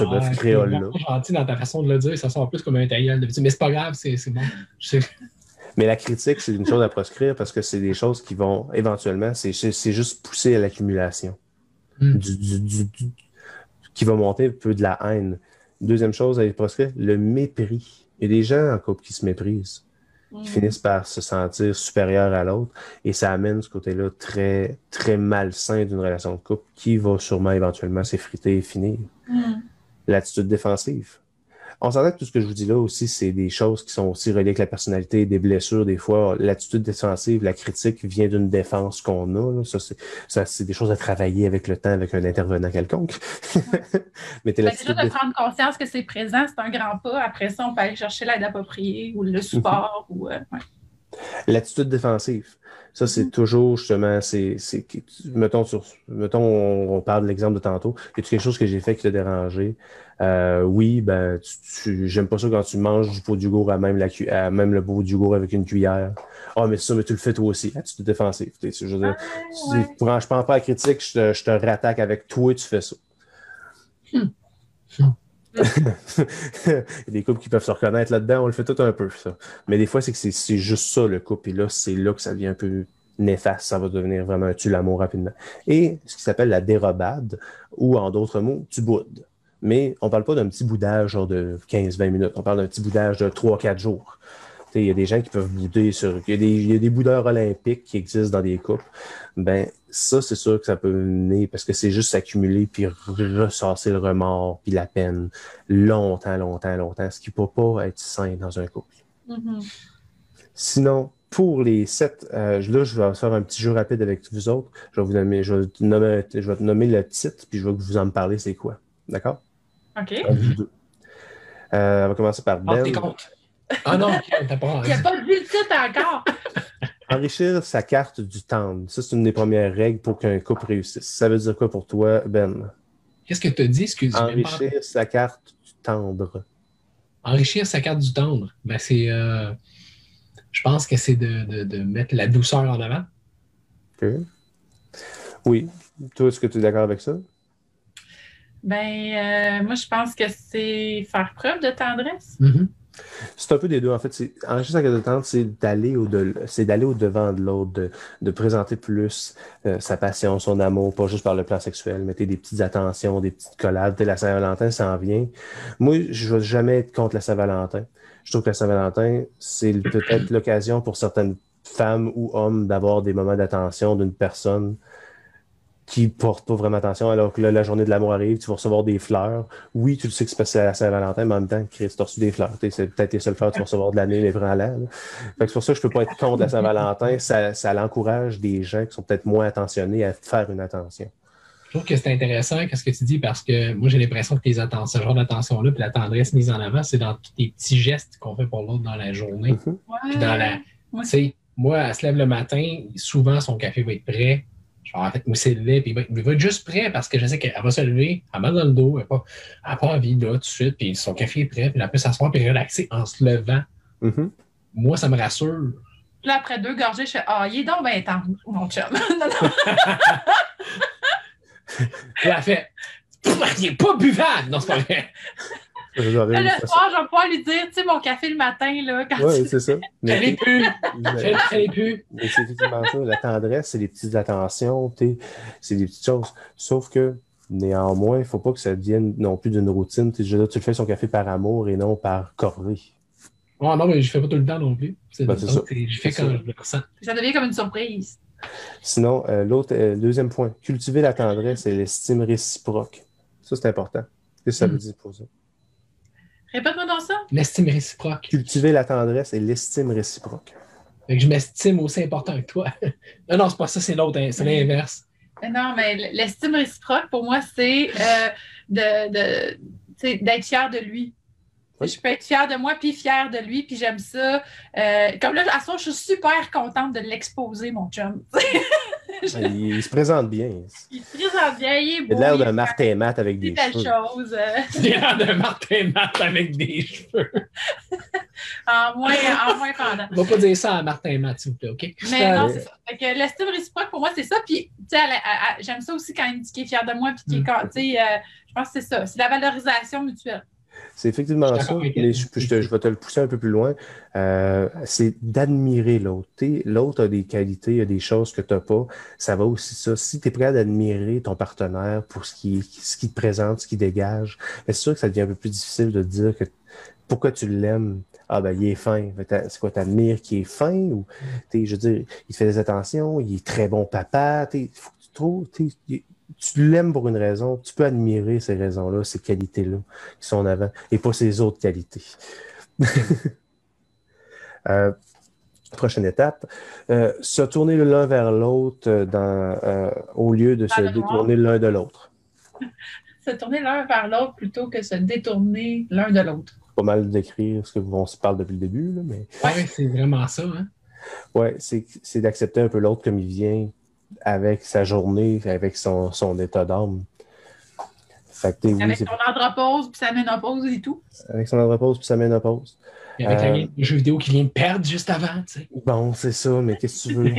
bœuf créole-là. C'est gentil dans ta façon de le dire, ça sort plus comme un tailleul. Mais c'est pas grave, c'est bon. Mais la critique, c'est une chose à proscrire parce que c'est des choses qui vont éventuellement, c'est juste pousser à l'accumulation. Qui va monter un peu de la haine. Deuxième chose à proscrire, le mépris. Il y a des gens en couple qui se méprisent, qui finissent par se sentir supérieurs à l'autre, et ça amène ce côté-là très, très malsain d'une relation de couple qui va sûrement éventuellement s'effriter et finir. L'attitude défensive. On s'entend que tout ce que je vous dis là aussi, c'est des choses qui sont aussi reliées avec la personnalité, des blessures, des fois. L'attitude défensive, la critique vient d'une défense qu'on a. Là. Ça, c'est des choses à travailler avec le temps, avec un intervenant quelconque. Mais déjà de prendre conscience que c'est présent, c'est un grand pas. Après ça, on peut aller chercher l'aide appropriée ou le support. L'attitude défensive. Ça, c'est toujours, justement, mettons, on parle de l'exemple de tantôt. Y a-t-il quelque chose que j'ai fait qui t'a dérangé? Oui, j'aime pas ça quand tu manges du pot de yogourt à même le pot de yogourt avec une cuillère. Mais ça, mais tu le fais toi aussi. Attitude défensive. Je prends pas la critique, je te rattaque avec toi et tu fais ça. Il y a des couples qui peuvent se reconnaître là-dedans, on le fait tout un peu, ça. Mais des fois, c'est juste ça, le couple. Et là, c'est là que ça devient un peu néfaste. Ça va devenir vraiment un tue-l'amour rapidement. Et ce qui s'appelle la dérobade, ou en d'autres mots, tu boudes. Mais on ne parle pas d'un petit boudage genre de 15-20 minutes. On parle d'un petit boudage de 3-4 jours. Il y a des gens qui peuvent bouder sur... Il y a des boudeurs olympiques qui existent dans des couples. Ben, ça, c'est sûr que ça peut mener, parce que c'est juste s'accumuler puis ressasser le remords puis la peine longtemps, ce qui ne peut pas être sain dans un couple. Mm-hmm. Sinon, pour les 7, là, je vais faire un petit jeu rapide avec vous autres. Je vais te nommer le titre, puis je vais vous en parler c'est quoi. D'accord? OK. Vous deux. On va commencer par Ben. Tes comptes. Ah non, t'as pas. Il n'y a pas dit le titre encore. Enrichir sa carte du tendre. Ça, c'est une des premières règles pour qu'un couple réussisse. Ça veut dire quoi pour toi, Ben? Qu'est-ce que tu as dit? Excuse-moi. Enrichir sa carte du tendre. Enrichir sa carte du tendre. Ben, c'est. Je pense que c'est de mettre la douceur en avant. OK. Oui. Toi, est-ce que tu es d'accord avec ça? Ben, moi, je pense que c'est faire preuve de tendresse. Mm-hmm. C'est un peu des deux. En fait, enrichir sa carte de tendre, c'est d'aller au-devant de l'autre, de présenter plus sa passion, son amour, pas juste par le plan sexuel, mais des petites attentions, des petites collades. La Saint-Valentin s'en vient. Moi, je ne vais jamais être contre la Saint-Valentin. Je trouve que la Saint-Valentin, c'est peut-être l'occasion pour certaines femmes ou hommes d'avoir des moments d'attention d'une personne qui porte pas vraiment attention, alors que là, la journée de l'amour arrive, tu vas recevoir des fleurs. Oui, tu le sais que c'est parce que c'est à la Saint-Valentin, mais en même temps, Chris, tu as reçu des fleurs. C'est peut-être les seules fleurs que tu vas recevoir de l'année, mais prends-la. Fait que c'est pour ça que je peux pas être contre la Saint-Valentin. Ça l'encourage des gens qui sont peut-être moins attentionnés à faire une attention. Je trouve que c'est intéressant ce que tu dis parce que moi, j'ai l'impression que ce genre d'attention-là puis la tendresse mise en avant, c'est dans tous les petits gestes qu'on fait pour l'autre dans la journée. Mm-hmm. Puis dans la... Tu sais, moi, elle se lève le matin, souvent, son café va être prêt. En fait, moi, c'est levé, puis il va être juste prêt parce que je sais qu'elle va se lever, elle a mal dans le dos, elle n'a pas envie là tout de suite, puis son café est prêt, puis elle peut s'asseoir et relaxer en se levant. Mm-hmm. Moi, ça me rassure. Puis là, après 2 gorgées, je fais il est donc bien temps, mon chum. Non. Puis elle fait il n'est pas buvable! Non, c'est pas vrai. Le soir, je vais pouvoir lui dire, tu sais, mon café le matin, là, quand oui, c'est ça. Elle n'est plus. Elle n'est plus. Mais c'est effectivement ça. La tendresse, c'est des petites attentions, c'est des petites choses. Sauf que, néanmoins, il ne faut pas que ça devienne non plus d'une routine. Tu le fais son café par amour et non par corvée. Oh non, mais je ne fais pas tout le temps non plus. C'est ça. Je fais quand je le ressens. Ça devient comme une surprise. Sinon, deuxième point, cultiver la tendresse et l'estime réciproque. Ça, c'est important. Qu'est-ce que ça veut dire pour ça? Répète-moi donc ça. L'estime réciproque. Cultiver la tendresse et l'estime réciproque. Fait que je m'estime aussi important que toi. Non, c'est pas ça, c'est l'autre, hein, c'est l'inverse. Non, mais l'estime réciproque, pour moi, c'est d'être fier de lui. Oui. Je peux être fière de moi, puis fière de lui, puis j'aime ça. Comme là, à ce moment, je suis super contente de l'exposer, mon chum. Il se présente bien. Il se présente bien, il est beau. Il a l'air d'un Martin Matt avec des cheveux. Il a l'air d'un Martin Matt avec des cheveux. en moins pendant. On va pas dire ça à Martin Matt, s'il vous plaît, OK? Mais non, c'est ça. Fait que l'estime réciproque, pour moi, c'est ça. Puis, tu sais, j'aime ça aussi quand il me dit qu'il est fier de moi, puis qu'il est... Tu sais, je pense que c'est ça. C'est la valorisation mutuelle. C'est effectivement ça, mais je vais te le pousser un peu plus loin. C'est d'admirer l'autre. L'autre a des qualités, a des choses que tu n'as pas. Ça va aussi ça. Si tu es prêt à admirer ton partenaire pour ce qu'il te présente, ce qu'il dégage, c'est sûr que ça devient un peu plus difficile de dire que pourquoi tu l'aimes. Ah ben, il est fin. C'est quoi, t'admires qu'il est fin? Ou, je veux dire, il te fait des attentions, il est très bon papa. Il faut que tu trouves... Tu l'aimes pour une raison, tu peux admirer ces raisons-là, ces qualités-là qui sont en avant, et pas ces autres qualités. Prochaine étape, se tourner l'un vers l'autre au lieu de se détourner l'un de l'autre. Se tourner l'un vers l'autre plutôt que se détourner l'un de l'autre. Pas mal d'écrire ce qu'on se parle depuis le début, là, mais... Oui, c'est vraiment ça. Hein? Oui, c'est d'accepter un peu l'autre comme il vient, avec sa journée, avec son état d'âme. Fait que, avec son andropause, puis sa ménopause et tout. Avec son andropause, puis sa ménopause. Et avec le jeu vidéo qui vient de perdre juste avant, tu sais. Bon, c'est ça, mais qu'est-ce que tu veux?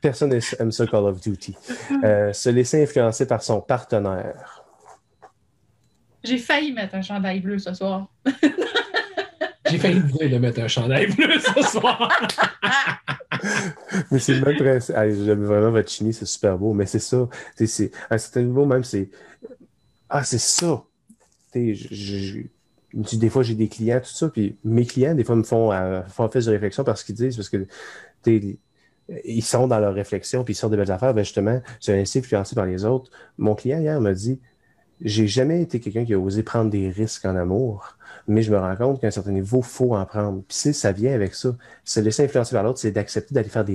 Personne n'aime ça, Call of Duty. Se laisser influencer par son partenaire. J'ai failli mettre un chandail bleu ce soir. J'ai failli dire de mettre un chandail bleu ce soir. Mais c'est le même principe. Ah, j'aime vraiment votre chimie, c'est super beau, mais c'est ça. À un certain niveau, même, c'est. Ah, c'est ça. Des fois, j'ai des clients, tout ça, puis mes clients, des fois, me font faire de réflexion parce qu'ils disent, parce que ils sont dans leur réflexion, puis ils sortent de belles affaires, ben justement, c'est ainsi influencé par les autres. Mon client, hier, m'a dit, j'ai jamais été quelqu'un qui a osé prendre des risques en amour, mais je me rends compte qu'à un certain niveau, il faut en prendre. Puis ça vient avec ça. Se laisser influencer par l'autre, c'est d'accepter d'aller faire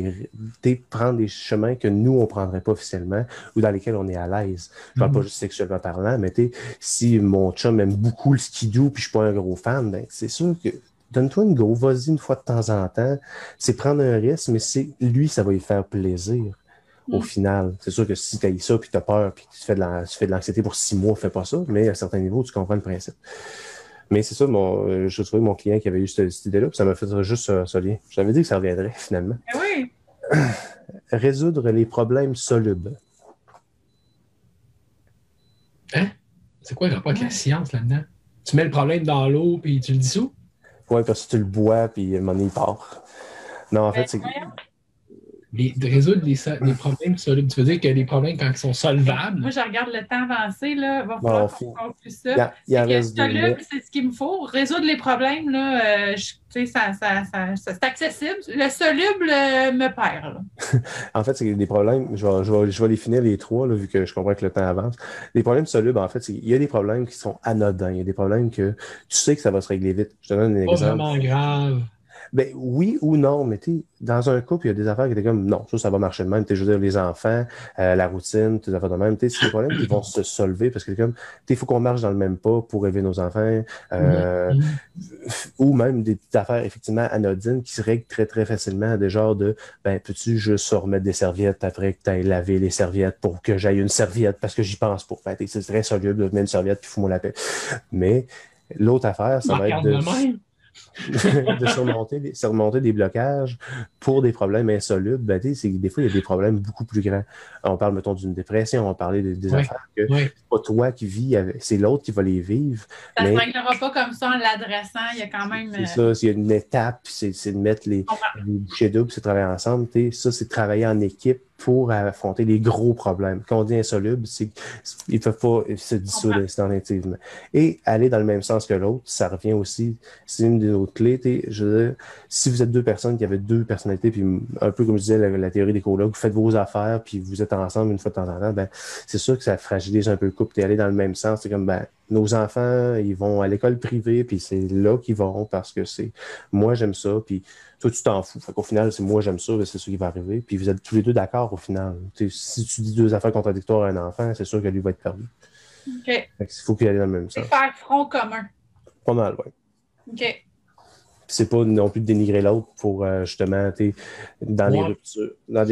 prendre des chemins que nous, on prendrait pas officiellement ou dans lesquels on est à l'aise. Je parle pas juste sexuellement parlant, mais si mon chum aime beaucoup le skidoo puis je suis pas un gros fan, ben, c'est sûr que donne-toi une go, vas-y une fois de temps en temps. C'est prendre un risque, mais lui, ça va lui faire plaisir. Au final, c'est sûr que si tu as ça, puis tu as peur, puis tu fais de l'anxiété pour 6 mois, fais pas ça, mais à un certain niveau, tu comprends le principe. Mais c'est ça, je trouvais mon client qui avait eu cette idée-là, puis ça m'a fait juste ce lien. J'avais dit que ça reviendrait, finalement. Oui. Résoudre les problèmes solubles. Hein? C'est quoi le rapport avec la science là-dedans? Tu mets le problème dans l'eau, puis tu le dissous? Oui, parce que tu le bois, puis à un moment donné, il part. Non, en fait, c'est... De résoudre les problèmes solubles. Tu veux dire que les problèmes, quand ils sont solvables... Moi, je regarde le temps avancé, là. Il va falloir qu'on conclue ça. Il en reste soluble, c'est ce qu'il me faut. Résoudre les problèmes, là, c'est accessible. Le soluble me perd, là. En fait, c'est des problèmes, je vais les finir les trois, là, vu que je comprends que le temps avance. Les problèmes solubles, en fait, il y a des problèmes qui sont anodins. Il y a des problèmes que tu sais que ça va se régler vite. Je te donne un exemple. Pas vraiment grave. Ben oui ou non, mais dans un couple, il y a des affaires qui étaient comme non, ça va marcher de même. Je veux dire, les enfants, la routine, des affaires de même. C'est des problèmes qui vont se solver parce que il faut qu'on marche dans le même pas pour élever nos enfants. Ou même des petites affaires effectivement anodines qui se règlent très, très facilement, des genres de peux-tu juste remettre des serviettes après que tu aies lavé les serviettes pour que j'aille une serviette parce que j'y pense pas. C'est très soluble de mettre une serviette puis fous-moi la paix. Mais l'autre affaire, ça va être de surmonter des blocages pour des problèmes insolubles. C'est que des fois, il y a des problèmes beaucoup plus grands. On parle, mettons, d'une dépression, on va parler des affaires que c'est pas toi qui vis, c'est l'autre qui va les vivre. Ça ne se réglera pas comme ça en l'adressant. Il y a quand même... C'est ça, il y a une étape, c'est de mettre les bouchées doubles, c'est de travailler ensemble. Ça, c'est de travailler en équipe pour affronter les gros problèmes. Quand on dit insoluble, c'est qu'ils ne peuvent pas se dissoudre instinctivement. Et aller dans le même sens que l'autre, ça revient aussi, c'est une des autres clés. Je veux dire, si vous êtes deux personnes qui avaient deux personnalités, puis un peu comme je disais, la théorie des colocs, vous faites vos affaires, puis vous êtes ensemble une fois de temps en temps, c'est sûr que ça fragilise un peu le couple. Et aller dans le même sens, c'est comme, nos enfants, ils vont à l'école privée, puis c'est là qu'ils vont parce que c'est moi, j'aime ça, puis toi, tu t'en fous. Fait qu'au final, c'est moi, j'aime ça, c'est ça qui va arriver. Puis vous êtes tous les deux d'accord au final. Si tu dis deux affaires contradictoires à un enfant, c'est sûr que lui va être perdu. OK. Fait qu'il faut qu'il aille dans le même sens. C'est faire front commun. Pas mal, oui. OK. C'est pas non plus de dénigrer l'autre pour justement, dans les ruptures. Non,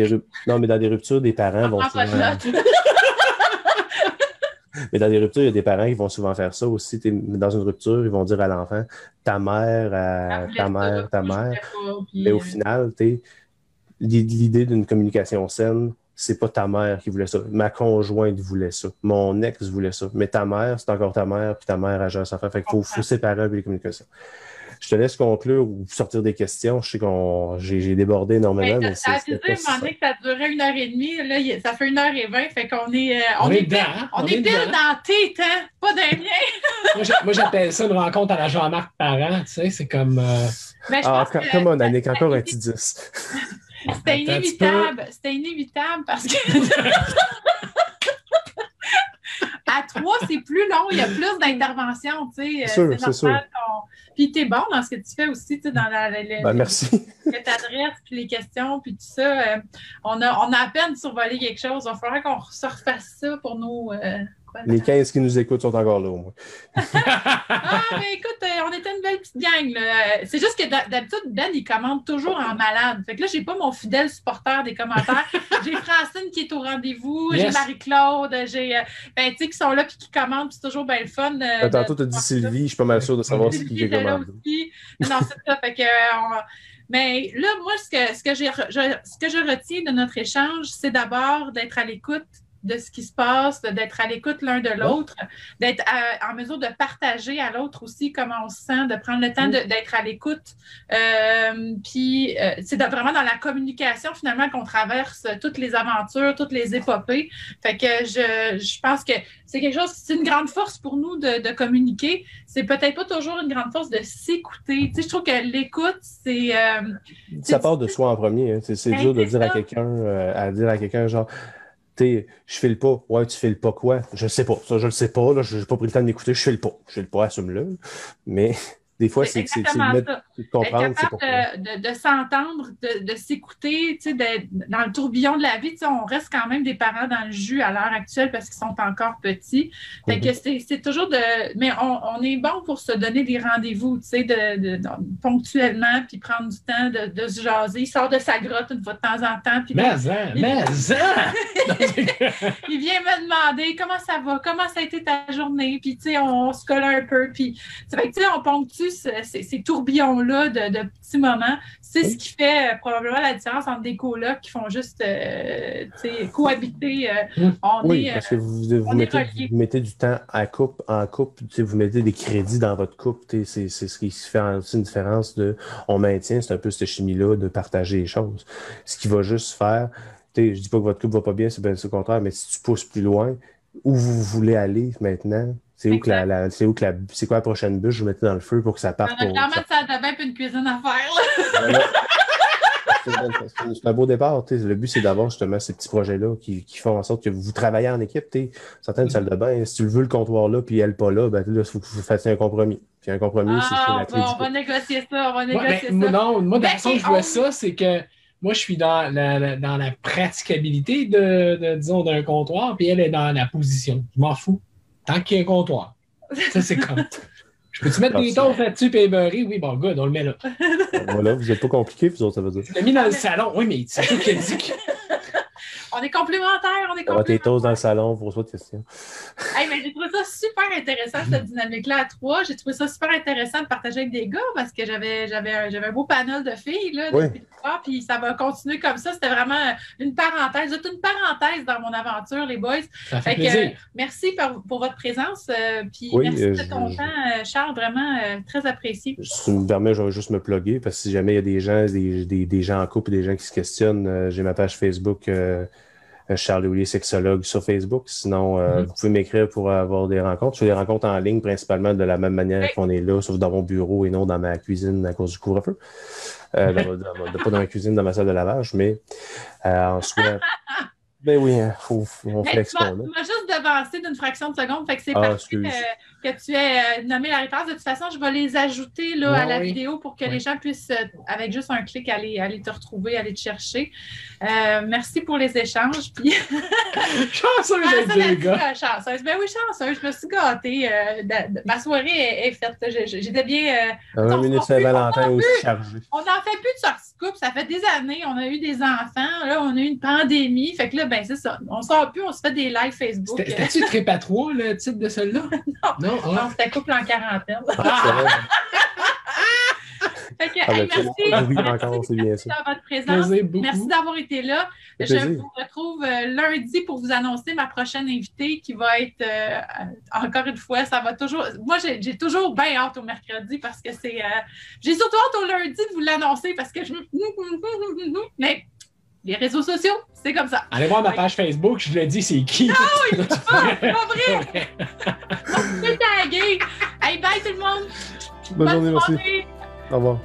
mais dans des ruptures, des parents vont souvent... Mais dans des ruptures, il y a des parents qui vont souvent faire ça aussi. Dans une rupture, ils vont dire à l'enfant ta mère. Mais au final, l'idée d'une communication saine, c'est pas ta mère qui voulait ça. Ma conjointe voulait ça. Mon ex voulait ça. Mais ta mère, c'est encore ta mère, puis ta mère a géré sa femme. Fait qu'il faut séparer un peu les communications. Je te laisse conclure ou sortir des questions. Je sais que j'ai débordé énormément. Mais ça a avisé, que ça durait 1h30. Là, ça fait 1h20. Fait qu'on est... on est pile dans tes temps, pas dans les miens. Moi, j'appelle ça une rencontre à la Jean-Marc Parent. Tu sais, c'est comme... comme on Annick, encore un petit 10. C'était inévitable. C'était inévitable parce que... À 3, c'est plus long, il y a plus d'interventions, tu sais. C'est sûr. Puis t'es bon dans ce que tu fais aussi, tu sais, dans merci. Que t'adresses, puis les questions, puis tout ça. On a à peine survolé quelque chose. Il va falloir qu'on se refasse ça pour nos... Les 15 qui nous écoutent sont encore là, au moins. Mais écoute, on était une belle petite gang, là. C'est juste que d'habitude, Ben, il commande toujours en malade. Fait que là, j'ai pas mon fidèle supporter des commentaires. J'ai Francine qui est au rendez-vous, j'ai Marie-Claude, j'ai... tu sais, qui sont là puis qui commandent, puis c'est toujours bien le fun. Tantôt, tu as dit Sylvie, je suis pas mal sûr de savoir ce qui commande. Non, c'est ça, fait que... Mais là, moi, ce que je retiens de notre échange, c'est d'abord d'être à l'écoute de ce qui se passe, d'être à l'écoute l'un de l'autre, d'être en mesure de partager à l'autre aussi comment on se sent, de prendre le temps d'être à l'écoute. Puis c'est vraiment dans la communication finalement qu'on traverse toutes les aventures, toutes les épopées. Fait que je pense que c'est quelque chose, c'est une grande force pour nous de communiquer. C'est peut-être pas toujours une grande force de s'écouter. Tu sais, je trouve que l'écoute, c'est... ça part de soi en premier. Hein. C'est dur de dire à quelqu'un, genre, je file pas. Ouais, tu files pas quoi? Je sais pas. Ça, je le sais pas. Là, j'ai pas pris le temps de m'écouter. Je file pas. Je file pas, assume-le. Mais des fois, c'est de comprendre. Être capable de s'entendre, de s'écouter, tu sais, dans le tourbillon de la vie, tu sais, on reste quand même des parents dans le jus à l'heure actuelle parce qu'ils sont encore petits. Fait que c'est toujours mais on est bon pour se donner des rendez-vous, tu sais, ponctuellement, puis prendre du temps de se jaser. Il sort de sa grotte une fois de temps en temps. Puis il vient me demander comment ça va, comment ça a été ta journée, puis tu sais, on se colle un peu, puis ça fait que tu sais, on ponctue ces tourbillons-là de petits moments. C'est ce qui fait probablement la différence entre des colocs qui font juste cohabiter. Parce que vous mettez du temps en couple, vous mettez des crédits dans votre couple. C'est ce qui fait aussi une différence on maintient, c'est un peu cette chimie-là de partager les choses. Ce qui va juste faire, je dis pas que votre couple va pas bien, c'est bien le contraire, mais si tu pousses plus loin, où vous voulez aller maintenant, c'est quoi la prochaine bûche, je vous mettais dans le feu pour que ça parte. On a clairement de salle de bain et une cuisine à faire, là. C'est un beau départ. Le but, c'est d'avoir justement ces petits projets-là qui font en sorte que vous travaillez en équipe. Certaines salles de bain, si tu veux le comptoir là, puis elle pas là, ben là, il faut que vous fassiez un compromis. Puis un compromis, c'est la clé. On va négocier ça, Non, moi, dans le sens que je vois ça, c'est que moi, je suis dans la praticabilité disons, d'un comptoir, puis elle est dans la position. Je m'en fous. Tant qu'il y a un comptoir. Ça, c'est comme... Je peux-tu mettre des toasts là-dessus et beurrer? Oui, bon, good, on le met là. Voilà, vous n'êtes pas compliqué, vous autres, ça veut dire. Tu l'as mis dans le salon. Oui, mais c'est toi qui as dit que... On est complémentaires, tes toasts dans le salon, pour de questions. Hey, mais j'ai trouvé ça super intéressant, cette dynamique-là à trois. J'ai trouvé ça super intéressant de partager avec des gars parce que j'avais un beau panel de filles, là, depuis trois, puis ça va continuer comme ça. C'était vraiment une parenthèse. C'est une parenthèse dans mon aventure, les boys. Ça fait plaisir. Merci pour votre présence, puis merci de ton temps, Charles, vraiment très apprécié. Si tu me permets, je vais juste me plugger parce que si jamais il y a des gens en couple et des gens qui se questionnent, j'ai ma page Facebook Charles Oulier, sexologue sur Facebook. Sinon, vous pouvez m'écrire pour avoir des rencontres. Je fais des rencontres en ligne principalement de la même manière qu'on est là, sauf dans mon bureau et non dans ma cuisine à cause du couvre-feu. Pas dans ma cuisine, dans ma salle de lavage, mais en soi... Ben oui, on flex pas. Tu m'as juste devancé d'une fraction de seconde, fait que c'est parfait que tu aies nommé la référence. De toute façon, je vais les ajouter là, à la vidéo pour que les gens puissent, avec juste un clic, aller te retrouver, aller te chercher. Merci pour les échanges. Puis... chanceuse d'être les gars. Chanceuse. Ben oui, chanceuse. Je me suis gâtée. Ma soirée est faite. J'étais bien... 20 minutes Saint-Valentin aussi chargé. On n'en fait plus de sorties de couple. Ça fait des années. On a eu des enfants. Là, on a eu une pandémie. Fait que là, ben c'est ça. On sort plus. On se fait des lives Facebook. C'était-tu Trépa 3, le titre de celle-là? Non, c'était couple en quarantaine. Fait que, merci. C'est bien ça. Merci de votre présence. Merci d'avoir été là. Je vous retrouve lundi pour vous annoncer ma prochaine invitée qui va être, encore une fois, ça va toujours... Moi, j'ai toujours bien hâte au mercredi parce que c'est... j'ai surtout hâte au lundi de vous l'annoncer parce que mais les réseaux sociaux, c'est comme ça. Allez voir ma page Facebook, je le dis, c'est qui? Non, c'est pas vrai! On peut taguer. Hey, bye tout le monde! Bonne journée, merci. Au revoir.